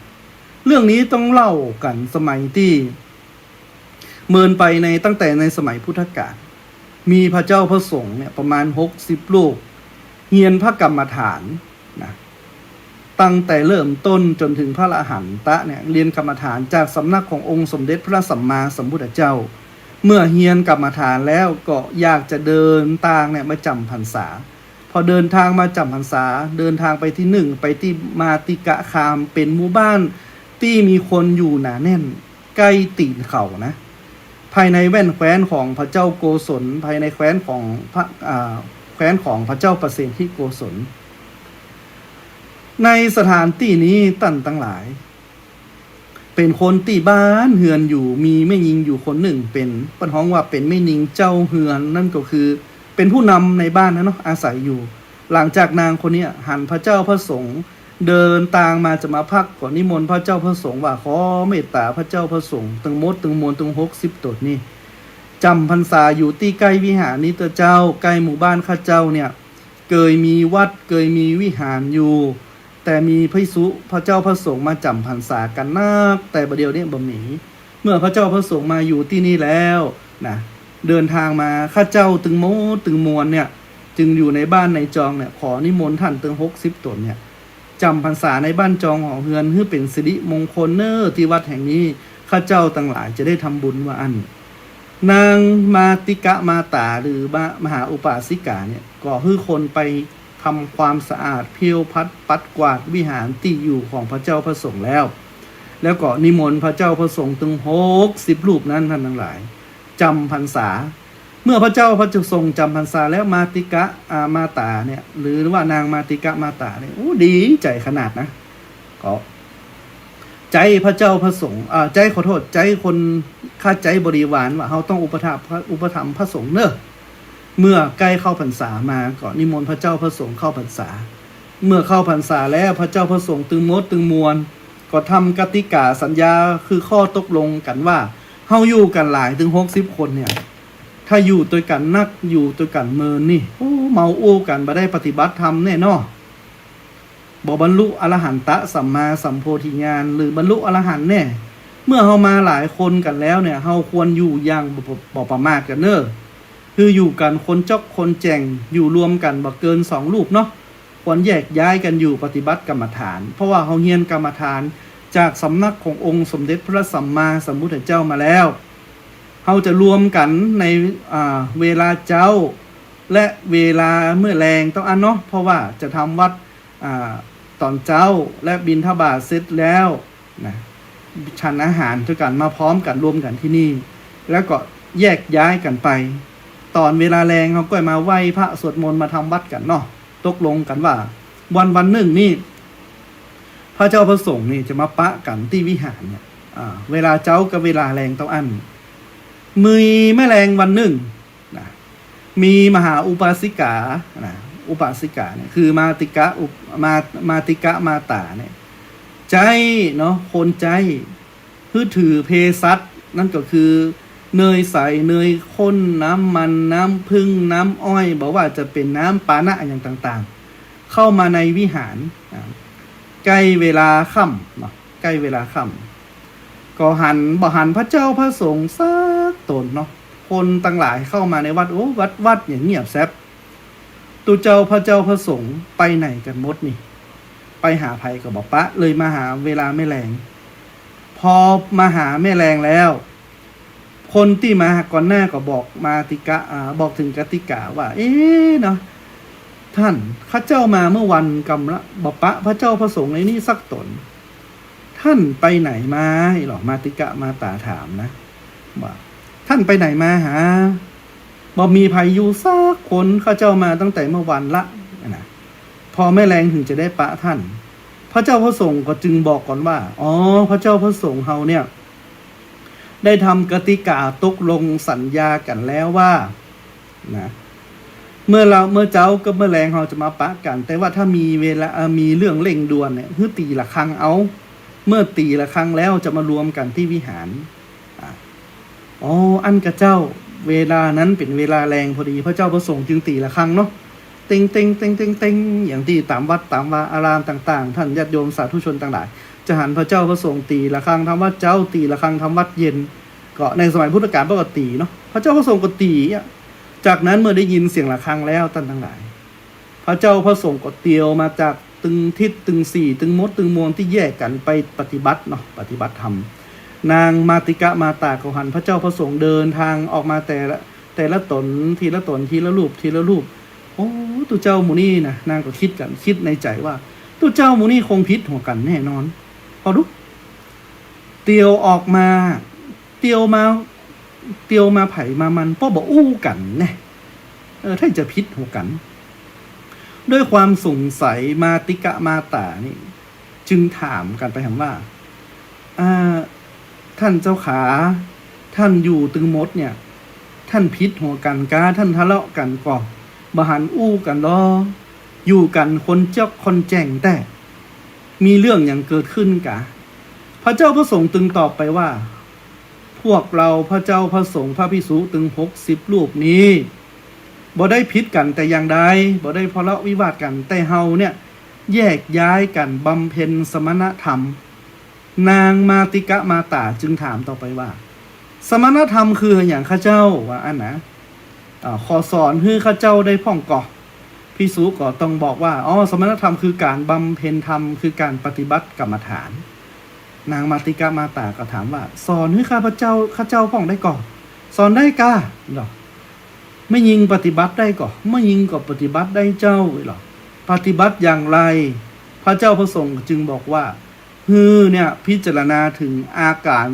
Speaker 3: เรื่องนี้ต้องเล่ากันสมัยที่เมินไปในตั้งแต่ในสมัยพุทธกาลมีพระเจ้าพระสงฆ์เนี่ยประมาณ60รูปเฮียนพระกรรมฐานนะตั้งแต่เริ่มต้นจนถึงพระอรหันตะเนี่ยเรียนกรรมฐานจากสำนักขององค์สมเด็จพระสัมมาสัมพุทธเจ้าเมื่อเฮียนกรรมฐานแล้วก็อยากจะเดินทางเนี่ยมาจำพรรษาพอเดินทางมาจำพรรษาเดินทางไปที่1ไปที่มาติกะคามเป็นหมู่บ้านที่มีคนอยู่หนาแน่นใกล้ตีนเขานะภายในแว่นแคว้นของพระเจ้าโกศลภายในแคว้นของแคว้นของพระเจ้าประเสนที่โกศลในสถานที่นี้ตั้งหลายเป็นคนตีบ้านเฮือนอยู่มีแม่หญิงอยู่คนหนึ่งเป็นปัญห้องว่าเป็นแม่หญิงเจ้าเฮือนนั่นก็คือเป็นผู้นำในบ้านนะเนาะอาศัยอยู่หลังจากนางคนนี้หันพระเจ้าพระสงฆ์เดินทางมาจะมาพักก่อนนิมนต์พระเจ้าพระสงฆ์ว่าขอเมตตาพระเจ้าพระสงฆ์ตึงมดตึงมวลตึง60ตนนี่จำพรรษาอยู่ที่ใกล้วิหารนี้ตัวเจ้าใกล้หมู่บ้านข้าเจ้าเนี่ยเคยมีวัดเคยมีวิหารอยู่แต่มีภิกษุพระเจ้าพระสงฆ์มาจำพรรษากันนักแต่ประเดี๋ยวนี้บ่มีเมื่อพระเจ้าพระสงฆ์มาอยู่ที่นี่แล้วนะเดินทางมาข้าเจ้าตึงโมตึงมวลเนี่ยจึงอยู่ในบ้านในจองเนี่ยขอนิมนต์ท่านตึง60ตนเนี่ยจำพรรษาในบ้านจองของเฮือนเพื่อเป็นสิริมงคลที่วัดแห่งนี้ข้าเจ้าทั้งหลายจะได้ทำบุญว่าอันนางมาติกะมาตาหรือมหาอุปาสิกาเนี่ยก็คือคนไปทำความสะอาดเพียวพัดปัดกวาดวิหารที่อยู่ของพระเจ้าพระสงฆ์แล้วก็นิมนต์พระเจ้าพระสงฆ์ถึง60รูปนั้นท่านทั้งหลายจำพรรษาเมื่อพระเจ้าพระสงฆ์จำพรรษาแล้วมาติกะมาตาเนี่ยหรือว่านางมาติกะมาตาเนี่ยดีใจขนาดนะก็ใจพระเจ้าพระสงฆ์ใจขอโทษใจคนข้าใจบริวารว่าเขาต้องอุปถัมภ์พระสงฆ์เนอะเมื่อใกล้เข้าพรรษามาก็นิมนต์พระเจ้าพระสงฆ์เข้าพรรษาเมื่อเข้าพรรษาแล้วพระเจ้าพระสงฆ์ตึงมดตึงมวลก็ทำกติกาสัญญาคือข้อตกลงกันว่าเฮาอยู่กันหลายถึง60คนเนี่ยถ้าอยู่ตัวกันนักอยู่ตัวกันเมินนี่เมาอู้กันบ่ได้ปฏิบัติธรรมแน่นอนบ่บรรลุอรหันตสัมมาสัมโพธิญาณหรือบรรลุอรหันต์แน่เมื่อเฮามาหลายคนกันแล้วเนี่ยเฮาควรอยู่อย่างบ่ประมาทกันเน้อคืออยู่กันคนจอกคนแจงอยู่รวมกันบ่เกิน2รูปเนาะควรแยกย้ายกันอยู่ปฏิบัติกรรมฐานเพราะว่าเฮาเรียนกรรมฐานจากสำนักขององค์สมเด็จพระสัมมาสัมพุทธเจ้ามาแล้วเ เราจะรวมกันในเวลาเจ้าและเวลาเมื่อแรงต้องอันเนาะเพราะว่าจะทำวัดตอนเจ้าและบิณฑบาตเสร็จแล้วนะฉันอาหารด้วยกันมาพร้อมกันรวมกันที่นี่แล้วก็แยกย้ายกันไปตอนเวลาแรงเขาก็มาไหว้พระสวดมนต์มาทำวัดกันเนาะตกลงกันว่าวันหนึ่งนี่พระเจ้าพระสงฆ์นี่จะมาปะกันที่วิหารเนี่ยเวลาเจ้ากับเวลาแรงต้องอันมีแม่แรงวันหนึ่งนะมีมหาอุปาสิกานะอุปาสิกาเนี่ยคือมาติกะมาติกะมาตาเนี่ยใจเนาะคนใจคือถือเพสัชนั่นก็คือเนยใสเนยข้นน้ำมันน้ำผึ้งน้ำอ้อยบอกว่าจะเป็นน้ำปานะอย่างต่างๆเข้ามาในวิหารใกล้เวลาค่ำเนาะใกล้เวลาค่ำก็หันพระเจ้าพระสงฆ์สักตนเนาะคนต่างหลายเข้ามาในวัดโอ้วัดอย่างเงียบแซบตูเจ้าพระสงฆ์ไปไหนกันหมดนี่ไปหาภัยกับบอกปะเลยมาหาเวลาแม่แรงพอมาหาแม่แรงแล้วคนที่มาก่อนหน้าก็บอกมาติกะบอกถึงกติกาว่าเนาะท่านข้าเจ้ามาเมื่อวันกำละบอกปะพระเจ้าพระสงฆ์ในนี้สักตนท่านไปไหนมาหรอมาติกะมาตาถามนะว่าท่านไปไหนมาหาบอกมีภัยอยู่สักคนข้าเจ้ามาตั้งแต่เมื่อวันละนะพอแม่แรงถึงจะได้ปะท่านพระเจ้าพระสงฆ์ก็จึงบอกก่อนว่าอ๋อพระเจ้าพระสงฆ์เฮาเนี่ยได้ทำกติกาตกลงสัญญากันแล้วว่านะเมื่อเจ้ากับเมื่อแรงเราจะมาปะกันแต่ว่าถ้ามีเวลามีเรื่องเร่งด่วนเนี่ยคือตีละครั้งเอาเมื่อตีละครั้งแล้วจะมารวมกันที่วิหารอ๋ออันกับเจ้าเวลานั้นเป็นเวลาแรงพอดีพระเจ้าพระสงฆ์จึงตีละครั้งเนาะเต็งอย่างที่ตามวัดตามวาอารามต่างๆท่านญาติโยมสาธุชนต่างหลายจะหันพระเจ้าพระสงฆ์ตีละครั้งทำวัดเจ้าตีละครั้งทำวัดเย็นก็ในสมัยพุทธกาลปกติเนาะพระเจ้าพระสงฆ์ก็ตีจากนั้นเมื่อได้ยินเสียงละครั้งแล้วท่านทั้งหลายพระเจ้าพระสงฆ์ก็เตียวมาจากตึงทิศตึงสี่ตึงมดตึงมวลที่แยกกันไปปฏิบัติเนาะปฏิบัติธรรมนางมาติกะมาตาเขาหันพระเจ้าพระสงฆ์เดินทางออกมาแต่ละตนทีละตนทีละรูปโอ้ตัวเจ้ามูนี่นะนางก็คิดในใจว่าตัวเจ้ามูนี่คงพิษหัวกันแน่นอนพอดูเตียวออกมาเตียวมาไผ่มามันป้อบอกอู้กันแน่ถ้าจะพิษหัวกันด้วยความสงสัยมาติกะมาตานี่จึงถามกันไปถามว่าท่านเจ้าขาท่านอยู่ตึงมดเนี่ยท่านพิษหัวกันกาท่านทะเลาะกันก่อบหันอู้กันล้ออยู่กันคนเจ้าคนแจ่งแต่มีเรื่องอย่างเกิดขึ้นกะพระเจ้าพระสงฆ์ตึงตอบไปว่าพวกเราพระเจ้าพระสงฆ์พระภิกษุตึง60 รูปนี้บ่ได้พิษกันแต่อย่างใดบ่ได้ทะเลาะวิวาทกันแต่เฮาเนี่ยแยกย้ายกันบำเพ็ญสมณธรรมนางมาติกะมาตาจึงถามต่อไปว่าสมณธรรมคืออย่างข้าเจ้าว่าอันนะขอสอนให้ข้าเจ้าได้พ่องก่อภิกษุก็ต้องบอกว่าอ๋อสมณธรรมคือการบำเพ็ญธรรมคือการปฏิบัติกรรมฐานนางมาติกะมาตาก็ถามว่าสอนให้ข้าเจ้าพ่องได้ก่อสอนได้กะหรอไม่ยิงปฏิบัติได้ก่อไม่ยิงก็ปฏิบัติได้เจ้าหรอปฏิบัติอย่างไรพระเจ้าพระสงฆ์จึงบอกว่าเนี่ยพิจารณาถึงอาการ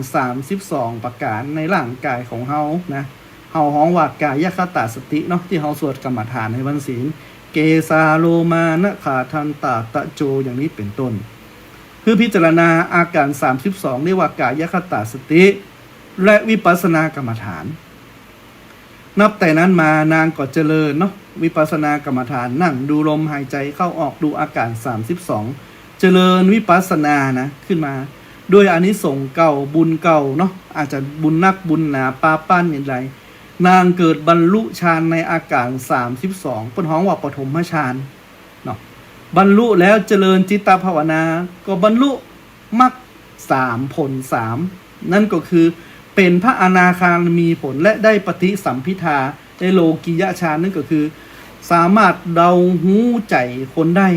Speaker 3: 32ประการในร่างกายของเฮานะเฮาฮ้องว่ากายคตาสติเนาะที่เฮาสวดกรรมฐานในวันศีลเกสาโลมานะขาทันตาตะโจอย่างนี้เป็นต้นคือพิจารณาอาการ32เรียกว่ากายคตาสติและวิปัสสนากรรมฐานนับแต่นั้นมานางก็เจริญเนาะวิปัสสนากรรมฐานนั่งดูลมหายใจเข้าออกดูอาการ32เจริญวิปัสสนานะขึ้นมาด้วยอานิสงส์เก่าบุญเก่าเนาะอาจจะบุญนักบุญหนาปาปั้นอย่างไรนางเกิดบรรลุฌานในอาการ32เปิ้นฮ้องว่าปฐมฌานเนาะบรรลุแล้วเจริญจิตตภาวนาก็บรรลุมรรค3ผล3นั่นก็คือเป็นพระอนาคามีผลและได้ปฏิสัมภิทาได้โลกิยฌานนั่นก็คือสามารถเดาหูใจคนได้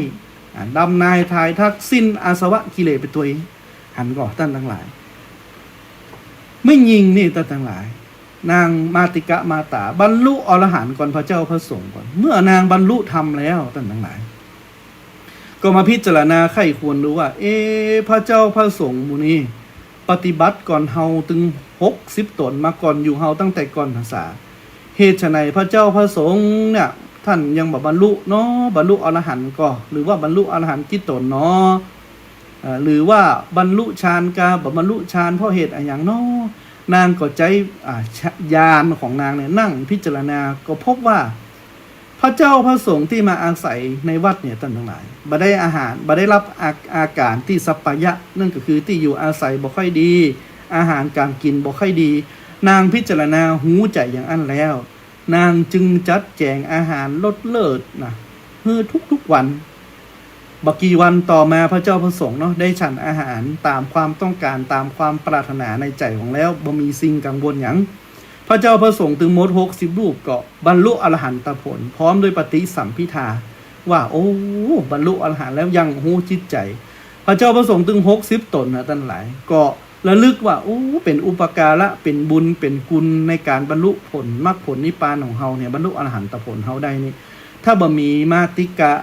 Speaker 3: ดำนายทายทักสิ้นอาสวะกิเลสไปตัวเองหันก่อท่านทั้งหลายไม่ยิงนี่ท่านทั้งหลาย นางมาติกะมาตาบรรลุอรหันต์ก่อนพระเจ้าพระสงฆ์ก่อนเมื่อนางบรรลุธรรมแล้วท่านทั้งหลายก็มาพิจารณาไข้ควรดูว่าพระเจ้าพระสงฆ์หมู่นี้ปฏิบัติก่อนเฮาถึง60 ตนมาก่อนอยู่เฮาตั้งแต่ก่อนพรรษาเหตุไฉนพระเจ้าพระสงฆ์เนี่ยท่านยังบ่บรรลุเนาะบรรลุอรหันต์ก็หรือว่าบรรลุอรหันต์กี่ตนเนาะหรือว่าบรรลุฌานกาบ่บรรลุฌานเพราะเหตุอะไรอย่างเนาะนางก็ใจญาณของนางเนี่ยนั่งพิจารณาก็พบว่าพระเจ้าพระสงฆ์ที่มาอาศัยในวัดเนี่ยท่านทั้งหลายบ่ได้อาหารบ่ได้รับอาการที่สัปปายะนั่นก็คือที่อยู่อาศัยบ่ค่อยดีอาหารการกินบ่ค่อยดีนางพิจารณาหูใจอย่างอันแล้วนางจึงจัดแจงอาหารลดเลิศนะคือทุกวันบักกี่วันต่อมาพระเจ้าพระสงฆ์เนาะได้ฉันอาหารตามความต้องการตามความปรารถนาในใจของแล้วบ่มีสิ่งกังวลหยังพระเจ้าพระสงฆ์ถึงหมด60 รูปก็บรรลุอรหันตผลพร้อมด้วยปฏิสัมภิทาว่าโอ้บรรลุอรหันต์แล้วยังหูจิตใจพระเจ้าพระสงฆ์ถึง60 ตนนะท่านหลายก็ระลึกว่าโอ้เป็นอุปการะเป็นบุญเป็นคุณในการบรรลุผลมรรคผลนิพพานของเฮาเนี่ยบรรลุอรหันตผลเฮาได้นี่ถ้าบ่มีมาติกะ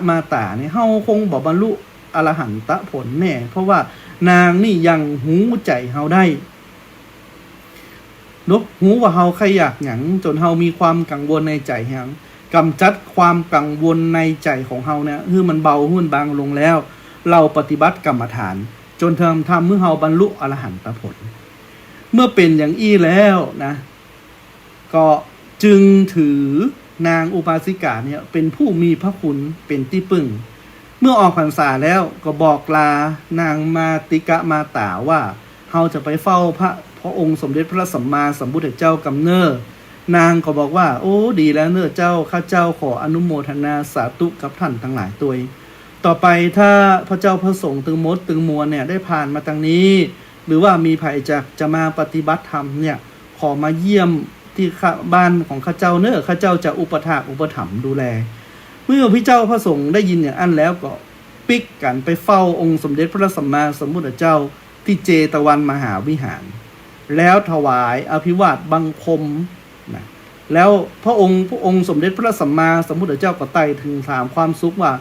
Speaker 3: มาตาเนี่ยเฮาคงบ่บรรลุอรหันตผลแน่เพราะว่านางนี่ยังหูใจเฮาได้นกหูว่าเฮาใครอยากหยังจนเฮามีความกังวลในใจหยังกำจัดความกังวลในใจของเฮาเนี่ยคือมันเบาหุ้นบางลงแล้วเราปฏิบัติกรรมฐานจนทำเมื่อเฮาบรรลุอรหันตผลเมื่อเป็นอย่างอี้แล้วนะก็จึงถือนางอุบาสิกาเนี่ยเป็นผู้มีพระคุณเป็นที่พึ่งเมื่อออกพรรษาแล้วก็บอกลานางมาติกะมาตาว่าเฮาจะไปเฝ้าพระองค์สมเด็จพระสัมมาสัมพุทธเจ้ากำเนิดนางก็บอกว่าโอ้ดีแล้วเน้อเจ้าข้าเจ้าขออนุโมทนาสาธุกับท่านทั้งหลายตัวต่อไปถ้าพระเจ้าพระสงฆ์ตึงมดตึงมวลเนี่ยได้ผ่านมาทางนี้หรือว่ามีภัยจะมาปฏิบัติธรรมเนี่ยขอมาเยี่ยมที่บ้านของข้าเจ้าเน้อข้าเจ้าจะอุปถากอุปถัมภ์ดูแลเมื่อพระเจ้าพระสงฆ์ได้ยินอย่างอันแล้วก็ปิกกันไปเฝ้าองค์สมเด็จพระสัมมาสัมพุทธเจ้าที่เจตวันมหาวิหารแล้วถวายอภิวาทบังคมนะแล้วพระองค์สมเด็จพระสัมมาสัมพุทธเจ้าก็ไต่ถึงถามความสุขว่า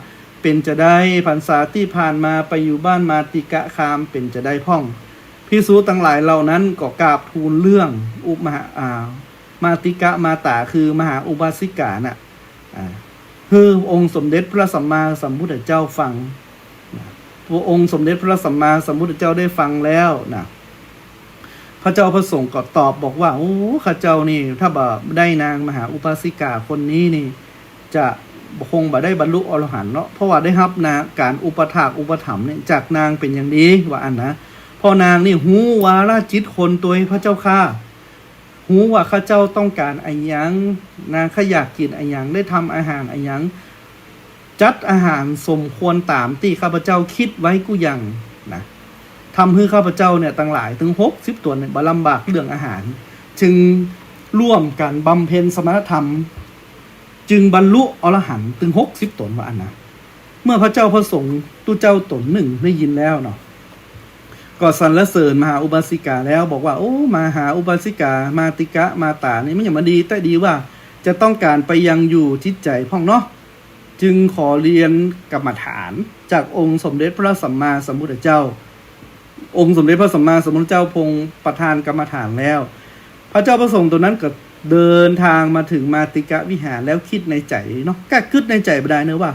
Speaker 3: เป็นจะได้พรรษาที่ผ่านมาไปอยู่บ้านมาติกะคามเป็นจะได้พ่องภิกษุทั้งหลายเหล่านั้นก็กราบทูลเรื่องมาติกะมาตาคือมหาอุบาสิกาน่ะคือองค์สมเด็จพระสัมมาสัมพุทธเจ้าฟังพระองค์สมเด็จพระสัมมาสัมพุทธเจ้าได้ฟังแล้วนะพระเจ้าพระสงฆ์ก็ตอบบอกว่าโอ้ข้าเจ้านี่ถ้าบ่ได้นางมหาอุบาสิกาคนนี้นี่จะคงบ่ได้บรรลุอรหันต์เนาะเพราะว่าได้รับนะการอุปถากอุปถัมภ์เนี่ยจากนางเป็นอย่างดีว่าอันนะพอนางนี่หูวาราจิตคนตัวพระเจ้าค่ะหูว่าข้าเจ้าต้องการอะไรยังนางขอยากกินอะไรยังได้ทำอาหารอะไรยังจัดอาหารสมควรตามที่ข้าพเจ้าคิดไว้กูยังนะทำให้ข้าพเจ้าเนี่ยตั้งหลายถึง60 ตัวเนี่ยบ่ลำบากเรื่องอาหารจึงร่วมกันบำเพ็ญสมณธรรมจึงบรรลุอรหันต์ถึง60 ตนว่าอันนะเมื่อพระเจ้าพระสงฆ์ตู้เจ้าตนหนึ่งได้ยินแล้วเนาะก็สรรเสริญมหาอุบาสิกาแล้วบอกว่าโอ้มหาอุบาสิกามาติกะมาตานี่มันอย่างมาดีแต่ดีว่าจะต้องการไปยังอยู่จิตใจพ่องเนาะจึงขอเรียนกรรมฐานจากองค์สมเด็จพระสัมมาสัมพุทธเจ้าองค์สมเด็จพระสัมมาสัมพุทธเจ้าพงประทานกรรมฐานแล้วพระเจ้าพระสงฆ์ตัวนั้นก็เดินทางมาถึงมาติกะวิหารแล้วคิดในใจเนาะก็คิดในใจไปได้เนอะว่า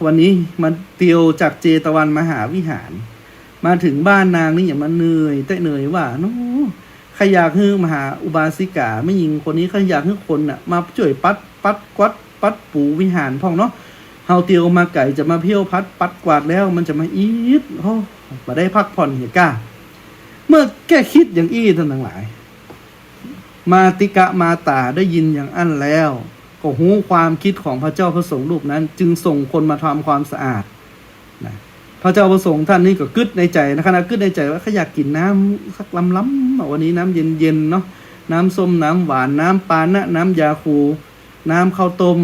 Speaker 3: วันนี้มันเตียวจากเจตวันมหาวิหารมาถึงบ้านนางนี่อย่ามาเหนื่อยแต่เหนื่อยว่าเนาะใครอยากให้มหาอุบาสิกาไม่ยิงคนนี้ใครอยากให้คนน่ะมาช่วยปัดกวาดปัดปูวิหารพ่องเนาะเฮาเตียวมาไก่จะมาเพี้ยวปัดกวาดแล้วมันจะมาอีดมาได้พักผ่อนเหตุก้าเมื่อแก้คิดอย่างอี้ท่านทั้งหลายมาติกะมาตาได้ยินอย่างอั้นแล้วก็หูความคิดของพระเจ้าพระสงฆ์รูปนั้นจึงส่งคนมาทำความสะอาดนะพระเจ้าพระสงฆ์ท่านนี้ก็กึดในใจนะขณะกึดในใจว่าเขาอยากกินน้ำสักล้ำวันนี้น้ำเย็นๆเนาะน้ำส้มน้ำหวานน้ำปานะน้ำยาคูน้ำข้าวต้ม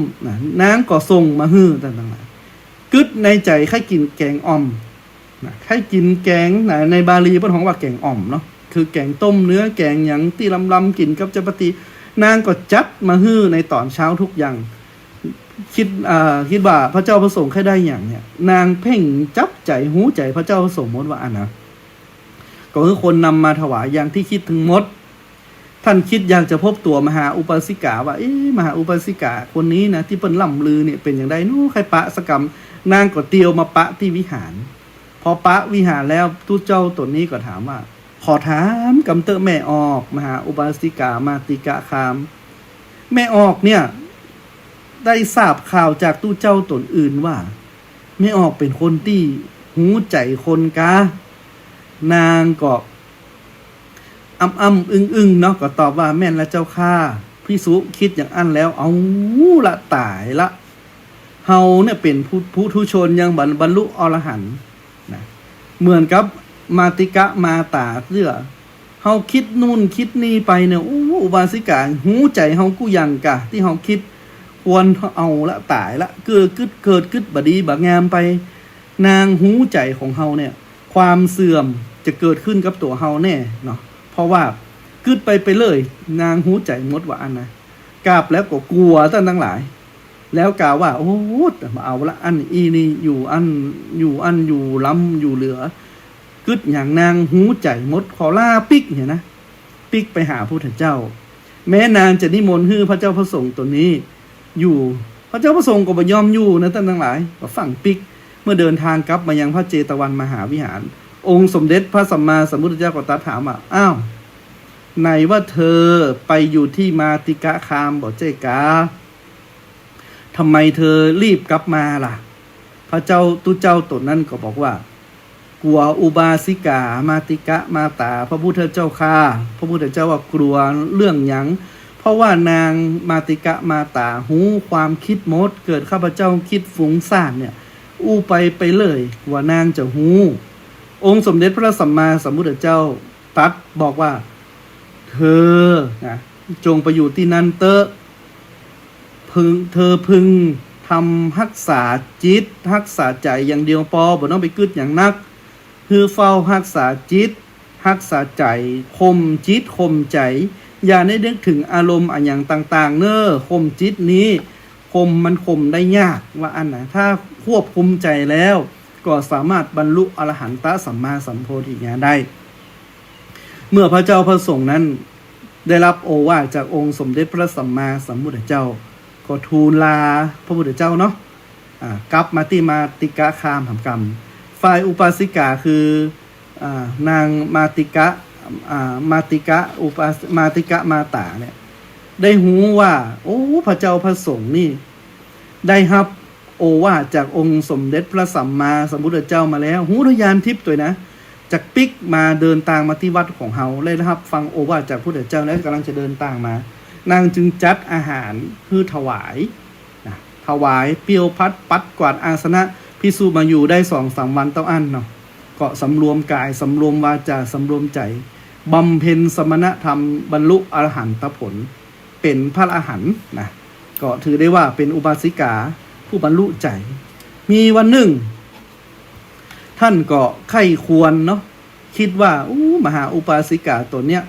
Speaker 3: นางก็ส่งมาฮื้อต่างๆกึดในใจใครกินแกงอ่อมใครกินแกงในบาลีเพิ่นของว่าแกงอ่อมเนาะ คือแกงต้มเนื้อแกงหยังที่ลำกินกับจัปาตีนางก็จัดมาฮื้อในตอนเช้าทุกอย่างคิดว่าพระเจ้าพระสงฆ์แค่ได้อย่างเนี่ยนางเพ่งจับใจหูใจพระเจ้าพระสงฆ์หมดว่าอันนะก็คือคนนำมาถวายอย่างที่คิดถึงหมดท่านคิดอยากจะพบตัวมหาอุปาสิกาว่าเอ๊ะมหาอุปาสิกาคนนี้นะที่เปิ้นล่ำลือเนี่ยเป็นอย่างไรนู้ใครปะสกรรมนางก็เตียวมาปะที่วิหารพอปะวิหารแล้วตู้เจ้าตัวนี้ก็ถามว่าขอถามกำเตอะแม่ออกมหาอุปาสิกามาติกะคามแม่ออกเนี่ยได้ทราบข่าวจากตู้เจ้าตนอื่นว่าแม่ออกเป็นคนที่หูใจคนกานางก็อึ้งเนาะก็ตอบว่าแม่นละเจ้าข้าพิสุคิดอย่างอันแล้วเอาละตายละเฮาเนี่ยเป็นผู้ทุชนยังบรรลุอรหันต์นะเหมือนกับมาติกะมาตาเสื้อเฮาคิดนู่นคิดนี่ไปเนี่ยอุบาสิกาหูใจเฮากูยังกะที่เฮาคิดควรเอาละตายละเกิดกึดบดีบงามไปนางหูใจของเฮาเนี่ยความเสื่อมจะเกิดขึ้นกับตัวเฮาแน่เนาะเพราะว่ากึดไปเลยนางหูใจหมดว่าอันนะกราบแล้วก็กลัวท่านทั้งหลายแล้วกล่าวว่าโอ้มาเอาละอันอีนี่อยู่ล้ำอยู่เหลือกึดอย่างนางหูใจหมดขอล่าปิกเนี่ยนะปิกไปหาพระพุทธเจ้าแม้นางจะนิมนต์ให้พระเจ้าพระสงฆ์ตัวนี้อยู่พระเจ้าพระสงฆ์ก็บ่ยอมอยู่นะท่านทั้งหลายก็ฝั่งปิกเมื่อเดินทางกลับมายังพระเจตวันมหาวิหารองค์สมเด็จพระสัมมาสัมพุทธเจ้าก็ตรัสถามว่าอ้าวไหนว่าเธอไปอยู่ที่มาติกะคามบ่เจกาทำไมเธอรีบกลับมาล่ะพระเจ้าตุเจ้าตนนั้นก็บอกว่ากลัวอุบาสิกามาติกะมาตาพระพุทธเจ้าค่ะพระพุทธเจ้าว่ากลัวเรื่องหยังเพราะว่านางมาติกะมาตาหูความคิดมดเกิดข้าพเจ้าคิดฟุ้งซ่านเนี่ยอู้ไปเลยว่านางจะหูองค์สมเด็จพระสัมมาสัมพุทธเจ้าตรัสบอกว่าเธอนะจงไปอยู่ที่นั่นเธอพึงทำรักษาจิตรักษาใจอย่างเดียวพอบ่ต้องไปกึดอย่างนักคือเฝ้ารักษาจิตรักษาใจคมจิตคมใจอย่าได้นึกถึงอารมณ์อันอย่างต่างๆเน้อคมจิตนี้มันคมได้ยากว่าอันนะถ้าควบคุมใจแล้วก็สามารถบรรลุอรหันตสัมมาสัมโพธิญาณได้เมื่อพระเจ้าพระสงฆ์นั้นได้รับโอวาทจากองค์สมเด็จพระสัมมาสัมพุทธเจ้าก็ทูลลาพระพุทธเจ้าเนาะกลับมาที่มาติกะคามทำกรรมฝ่ายอุปาสิกาคือนางมาติกะมาติกะมาตาเนี่ยได้หูว่าโอ้พระเจ้าพระสงฆ์นี่ได้รับโอวาทจากองค์สมเด็จพระสัมมาสัมพุทธเจ้ามาแล้วหูทะยานทิพย์ตัวนะจากปิกมาเดินทางมาที่วัดของเฮาเลยนะครับฟังโอวาทจากพระพุทธเจ้าแล้วกำลังจะเดินทางมานางจึงจัดอาหารเพื่อถวายถวายเปียวพัดปัดกวาดอาสนะพิสูจน์มาอยู่ได้ 2-3 วันเต้าอั้นเนาะก็สำรวมกายสำรวมวาจาสำรวมใจบำเพ็ญสมณธรรมบรรลุอรหันตผลเป็นพระอรหันต์นะก็ถือได้ว่าเป็นอุบาสิกาผู้บรรลุใจมีวันหนึ่งท่านก็ไข้ควรเนาะคิดว่ามหาอุบาสิกาตัวเนี้ย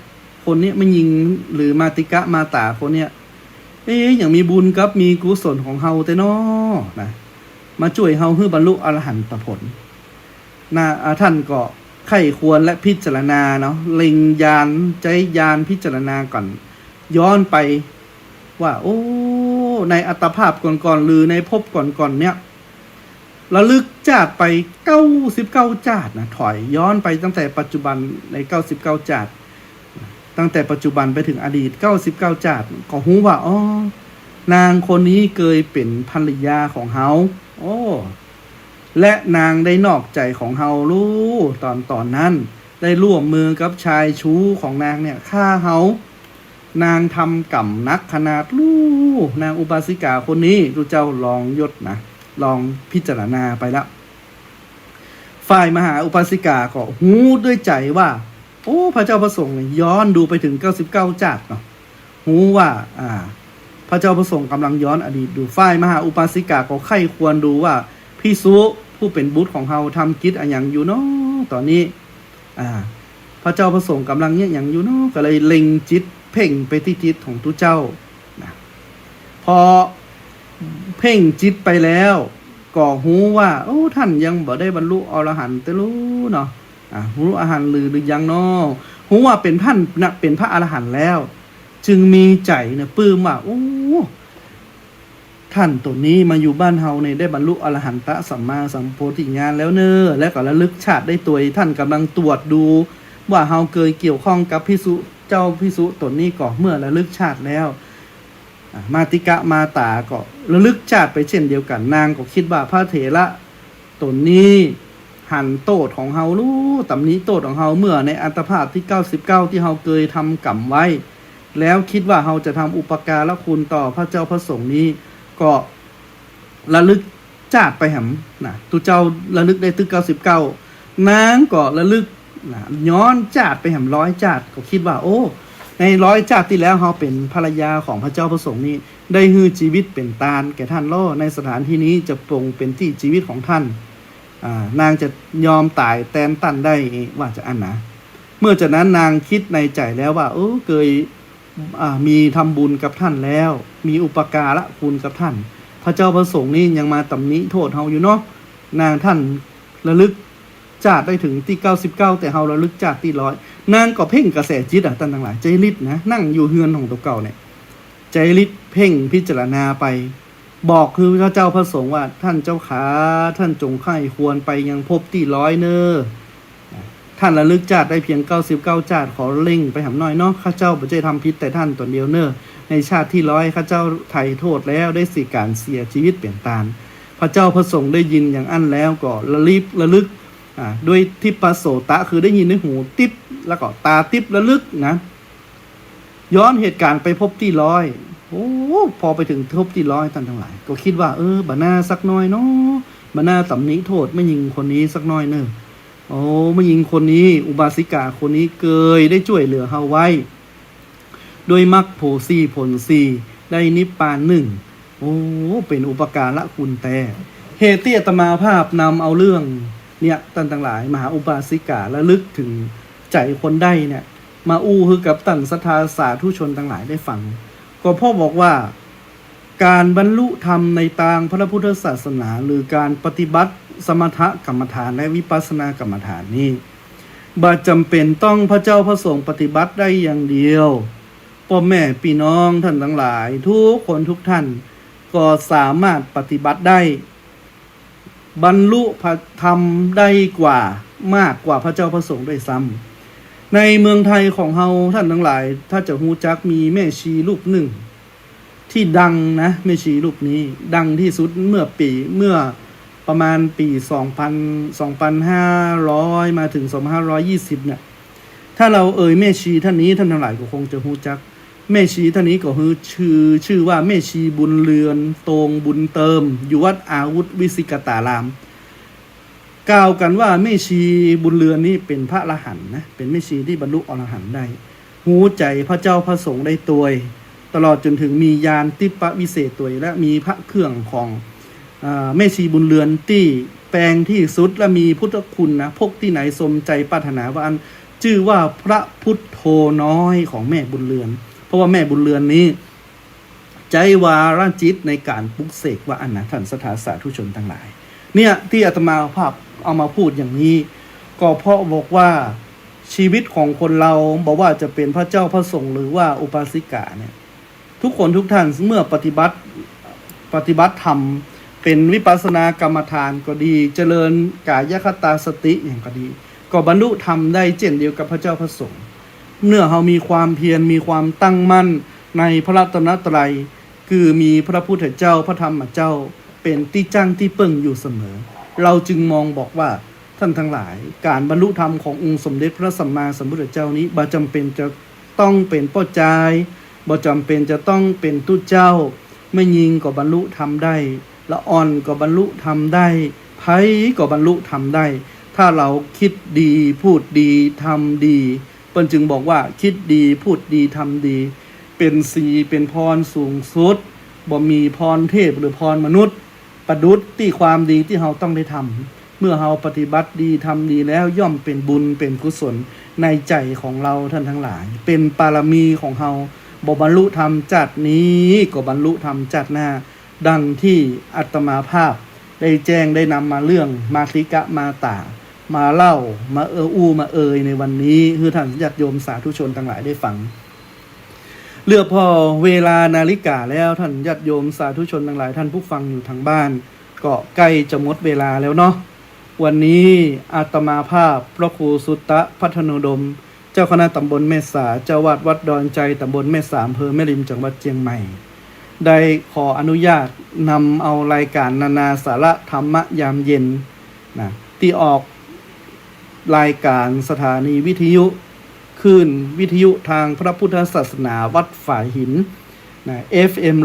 Speaker 3: คนนี้ไม่ยิงหรือมาติกะมาตาคนเนี้ยอย่างมีบุญกับมีกุศลของเฮาแต่น้อนะมาช่วยเฮาให้บรรลุอรหันตผลท่านก็ไข้ควรและพิจารณาเนาะเล็งญาณใจญาณพิจารณาก่อนย้อนไปว่าในอัตภาพก่อนๆหรือในภพก่อนๆเนี่ยระลึกชาติไป99ชาตินะถอยย้อนไปตั้งแต่ปัจจุบันใน99ชาติตั้งแต่ปัจจุบันไปถึงอดีต99ชาติก็รู้ว่านางคนนี้เคยเป็นภรรยาของเฮาและนางได้นอกใจของเฮารู้ตอนนั้นได้ร่วมมือกับชายชู้ของนางเนี่ยฆ่าเฮานางทำกรรมนักขนาดนางอุบาสิกาคนนี้ดูเจ้าลองยศนะลองพิจารณาไปแล้วฝ่ายมหาอุบาสิกาก็หูด้วยใจว่าพระเจ้าพระสงฆ์ย้อนดูไปถึง99ชาติเนาะหูว่าพระเจ้าพระสงฆ์กำลังย้อนอดีตดูฝ่ายมหาอุบาสิกาก็ไข้ควรดูว่าภิกษุผู้เป็นบุตรของเฮาทำกิจอะไรอย่างอยู่เนาะตอนนี้ พระเจ้าพระสงฆ์กำลังเนี่ยอย่างอยู่เนาะก็เลยเล็งจิตเพ่งไปที่จิตของตุเจ้านะพอเพ่งจิตไปแล้วก็หูว่าโอ้ท่านยังบ่ได้บรรลุอรหันต์แต่รู้เนาะรู้อรหันต์หรือยังเนาะหูว่าเป็นท่านนะเป็นพระอรหันต์แล้ว จึงมีใจเนี่ยปลื้มว่าโอ้ท่านตัวนี้มาอยู่บ้านเฮาเนี่ยได้บรรลุอรหันตสัมมาสัมโพธิญาณแล้วเนอและก็ระลึกชาติได้ตัวท่านกำลังตรวจดูว่าเฮาเคยเกี่ยวข้องกับภิกษุเจ้าภิกษุตนนี้ก่อนเมื่อระลึกชาติแล้วมาติกะมาตาก็ระลึกชาติไปเช่นเดียวกันนางก็คิดว่าพระเถระตนนี้หันโตดของเฮารู้ตำนี้โตดของเฮาเมื่อในอัตภาพที่99ที่เฮาเคยทำกรรมไว้แล้วคิดว่าเฮาจะทำอุปการะคุณต่อพระเจ้าพระสงฆ์นี้ก็ระลึกชาติไปหำนะตุเจ้าระลึกได้ตึก99นางก็ระลึกนะย้อนชาติไปหำ100ชาติก็คิดว่าโอ้ใน100ชาติที่แล้วเฮาเป็นภรรยาของพระเจ้าพระสงฆ์นี้ได้ฮื้อชีวิตเป็นตาลแก่ท่านล่อในสถานที่นี้จะปรงเป็นที่ชีวิตของท่านนางจะยอมตายแทนท่านได้ว่าจะอันนะเมื่อจากนั้นนางคิดในใจแล้วว่าเคยมีทำบุญกับท่านแล้วมีอุปการะคุณกับท่านพระเจ้าพระสงฆ์นี่ยังมาตำหนิโทษเฮาอยู่เนาะนางท่านระลึกชาติได้ถึงที่99แต่เฮาระลึกชาติที่100นางก็เพ่งกระแสจิตท่านทั้งหลายใจฤทธิ์นะนั่งอยู่เฮือนของตัวเก่าเนี่ยใจฤทธิ์เพ่งพิจารณาไปบอกคือพระเจ้าพระสงฆ์ว่าท่านเจ้าขาท่านจงไข้ควรไปยังภพที่100เนอท่านระลึกชาติได้เพียง99ชาติขอเร่งไปหำหน่อยเนาะข้าเจ้าบ่ได้ทำผิดแต่ท่านตนเดียวเนอในชาติที่100ข้าเจ้าไถ่โทษแล้วได้สิการเสียชีวิตเปลี่ยนตาลพระเจ้าพระสงฆ์ได้ยินอย่างอั้นแล้วก็ระลึกด้วยทิปโสตะคือได้ยินในหูติ๊บแล้วก็ตาติ๊บระลึกนะย้อนเหตุการณ์ไปพบที่100พอไปถึงพบที่100ท่านทั้งหลายก็คิดว่าบ่น่าสักน้อยเนาะบ่น่าตำหนิโทษไม่ยิงคนนี้สักน้อยเนอไม่ยิงคนนี้อุบาสิกาคนนี้เคยได้ช่วยเหลือเฮาไว้โดยมรรคโพสีผลสีได้นิพพาน1เป็นอุปการะคุณแต่เหตุที่อาตมาภาพนำเอาเรื่องเนี่ยท่านทั้งหลายมหาอุบาสิการะลึกถึงใจคนได้เนี่ยมาคือกับท่านศรัทธาสาธุชนทั้งหลายได้ฟังก็พ่อบอกว่าการบรรลุธรรมในทางพระพุทธศาสนาหรือการปฏิบัติสมถกรรมฐานและวิปัสสนากรรมฐานนี้บ่จำเป็นต้องพระเจ้าพระสงฆ์ปฏิบัติได้อย่างเดียวพ่อแม่พี่น้องท่านทั้งหลายทุกคนทุกท่านก็สามารถปฏิบัติได้บรรลุพระธรรมได้มากกว่าพระเจ้าพระสงฆ์ด้วยซ้ำในเมืองไทยของเฮาท่านทั้งหลายถ้าจะฮู้จักมีแม่ชีรูปหนึ่งที่ดังนะแม่ชีรูปนี้ดังที่สุดเมื่อประมาณปี2500มาถึง2520เนี่ยถ้าเราแม่ชีท่านนี้ท่านทั้งหลายก็คงจะฮู้จักแม่ชีท่านนี้ก็คือชื่อว่าแม่ชีบุญเรือนโตงบุญเติมอยู่วัดอาวุธวิสิกตารามกล่าวกันว่าแม่ชีบุญเรือนนี้เป็นพระอรหันต์นะเป็นแม่ชีที่บรรลุอรหันต์ได้หูใจพระเจ้าพระสงฆ์ได้ตัวตลอดจนถึงมีญาณทิปวิเศษตัวและมีพระเครื่องของแม่ชีบุญเรือนที่แปลงที่สุดและมีพุทธคุณนะพกที่ไหนสมใจปรารถนาว่าอันชื่อว่าพระพุทโธน้อยของแม่บุญเรือนเพราะว่าแม่บุญเรือนนี้ใจวาระจิตในการปลุกเสกว่าอันนะท่านศรัทธาสาธุชนทั้งหลายเนี่ยที่อาตมาภาพเอามาพูดอย่างนี้ก็เพราะบอกว่าชีวิตของคนเราบอกว่าจะเป็นพระเจ้าพระสงฆ์หรือว่าอุบาสิกาเนี่ยทุกคนทุกท่านเมื่อปฏิบัติธรรมเป็นวิปัสสนากรรมฐานก็ดีเจริญกายคตาสติอย่างก็ดีก็บรรลุธรรมได้เช่นเดียวกับพระเจ้าพระสงฆ์เมื่อเรามีความเพียรมีความตั้งมั่นในพระรัตนตรัยคือมีพระพุทธเจ้าพระธรรมเจ้าเป็นที่จ้างที่เปิ่งอยู่เสมอเราจึงมองบอกว่าท่านทั้งหลายการบรรลุธรรมขององค์สมเด็จพระสัมมาสัมพุทธเจ้านี้บ่จำเป็นจะต้องเป็นพ่อจายบ่จำเป็นจะต้องเป็นตุเจ้าไม่ยิงก็บรรลุธรรมได้ละอ่อนก็บรรลุธรรมได้ไผก็บรรลุธรรมได้ถ้าเราคิดดีพูดดีทำดีเปิ้นจึงบอกว่าคิดดีพูดดีทำดีเป็นสีเป็นพรสูงสุดบ่มีพรเทพหรือพรมนุษย์ประดุจที่ความดีที่เราต้องได้ทำเมื่อเราปฏิบัติดีทำดีแล้วย่อมเป็นบุญเป็นกุศล ในใจของเราท่านทั้งหลาย เป็นปารมีของเราบ่บรรลุธรรมจัดนี้ก็บรรลุธรรมจัดหน้าดังที่อาตมาภาพได้แจ้งได้นำมาเรื่องมาติกะมาตามาเล่ามามาในวันนี้คือท่านญาติโยมสาธุชนทั้งหลายได้ฟังเลือกพอเวลานาฬิกาแล้วท่านญาติโยมสาธุชนทั้งหลายท่านผู้ฟังอยู่ทางบ้านก็ใกล้จะหมดเวลาแล้วเนาะวันนี้อาตมาภาพพระครูสุตตะพัฒโนดมเจ้าคณะตำบลแม่สาเจ้าวัดดอนใจตำบลแม่สาอำเภอแม่ริมจังหวัดเชียงใหม่ได้ขออนุญาตนำเอารายการนานาสาระธรรมยามเย็นนะที่ออกรายการสถานีวิทยุคลื่นวิทยุทางพระพุทธศาสนาวัดฝ่ายหินนะ FM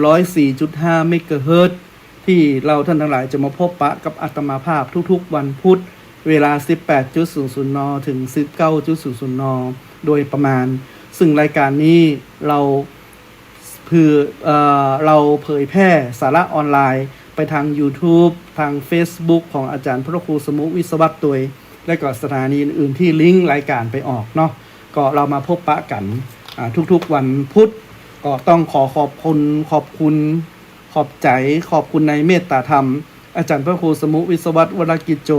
Speaker 3: 104.5 เมกะเฮิรตซ์ที่เราท่านทั้งหลายจะมาพบปะกับอาตมาภาพทุกๆวันพุธเวลา 18.00 น. ถึง 19.00 น. โดยประมาณซึ่งรายการนี้เราเผยแพร่สาระออนไลน์ไปทาง YouTube ทาง Facebook ของอาจารย์พระครูสมุวิศวัตตัวยและก็สถานีอื่นๆที่ลิงก์รายการไปออกเนาะก็เรามาพบปะกันทุกๆวันพุธก็ต้องขอบคุณในเมตตาธรรมอาจารย์พระครูสมุวิศวัตวรกิจโจ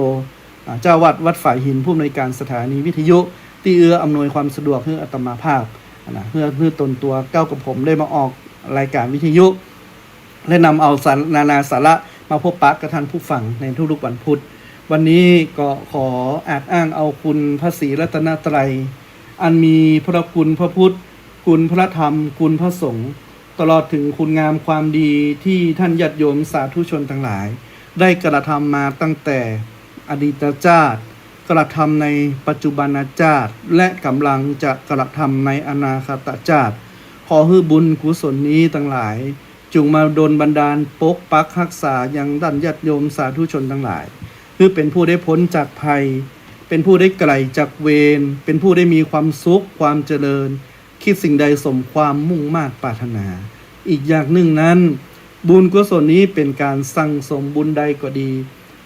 Speaker 3: เจ้าวัดฝ่ายหินผู้อำนวยการสถานีวิทยุที่อำนวยความสะดวกให้อาตมาภาพเพื่อตนตัวเก้ากับผมได้มาออกรายการวิทยุและนำเอานานาสาระมาพบปะกับท่านผู้ฟังในทุกๆวันพุธวันนี้ก็ขออ้างเอาคุณพระศรีรัตนตรัยอันมีพระคุณพระพุทธคุณพระธรรมคุณพระสงฆ์ตลอดถึงคุณงามความดีที่ท่านญาติโยมสาธุชนทั้งหลายได้กระทำมาตั้งแต่อดีตชาติกระทำในปัจจุบันชาติและกำลังจะกระทำในอนาคตชาติขอให้บุญกุศลนี้ทั้งหลายจงมาดลบันดาลปกปักรักษาอย่างท่านญาติโยมสาธุชนทั้งหลายคือเป็นผู้ได้พ้นจากภัยเป็นผู้ได้ไกลจากเวรเป็นผู้ได้มีความสุขความเจริญคิดสิ่งใดสมความมุ่งมา่ปรารถนาอีกอย่างหนึ่งนั้นบุญกุศลนี้เป็นการสั่งสมบุญใดก็ดี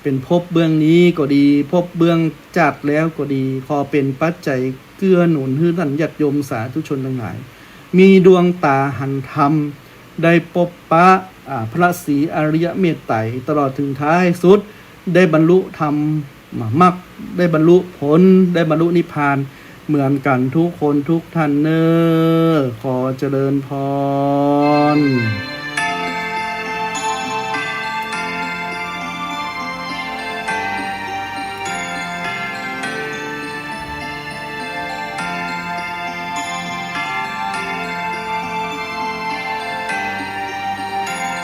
Speaker 3: เป็นภพเบื้องนี้ก็ดีภพเบื้องจัดแล้วก็ดีขอเป็นปัจจัยเกื้อหนุนให้ท่านญาติโยมสาธุชนทั้งหลายมีดวงตาหันธรรมได้พบปะพระศรีอริยเมตไตรตลอดถึงท้ายสุดได้บรรลุธรรมมรรคได้บรรลุผลได้บรรลุนิพพานเหมือนกันทุกคนทุกท่านเนอขอเจริญพร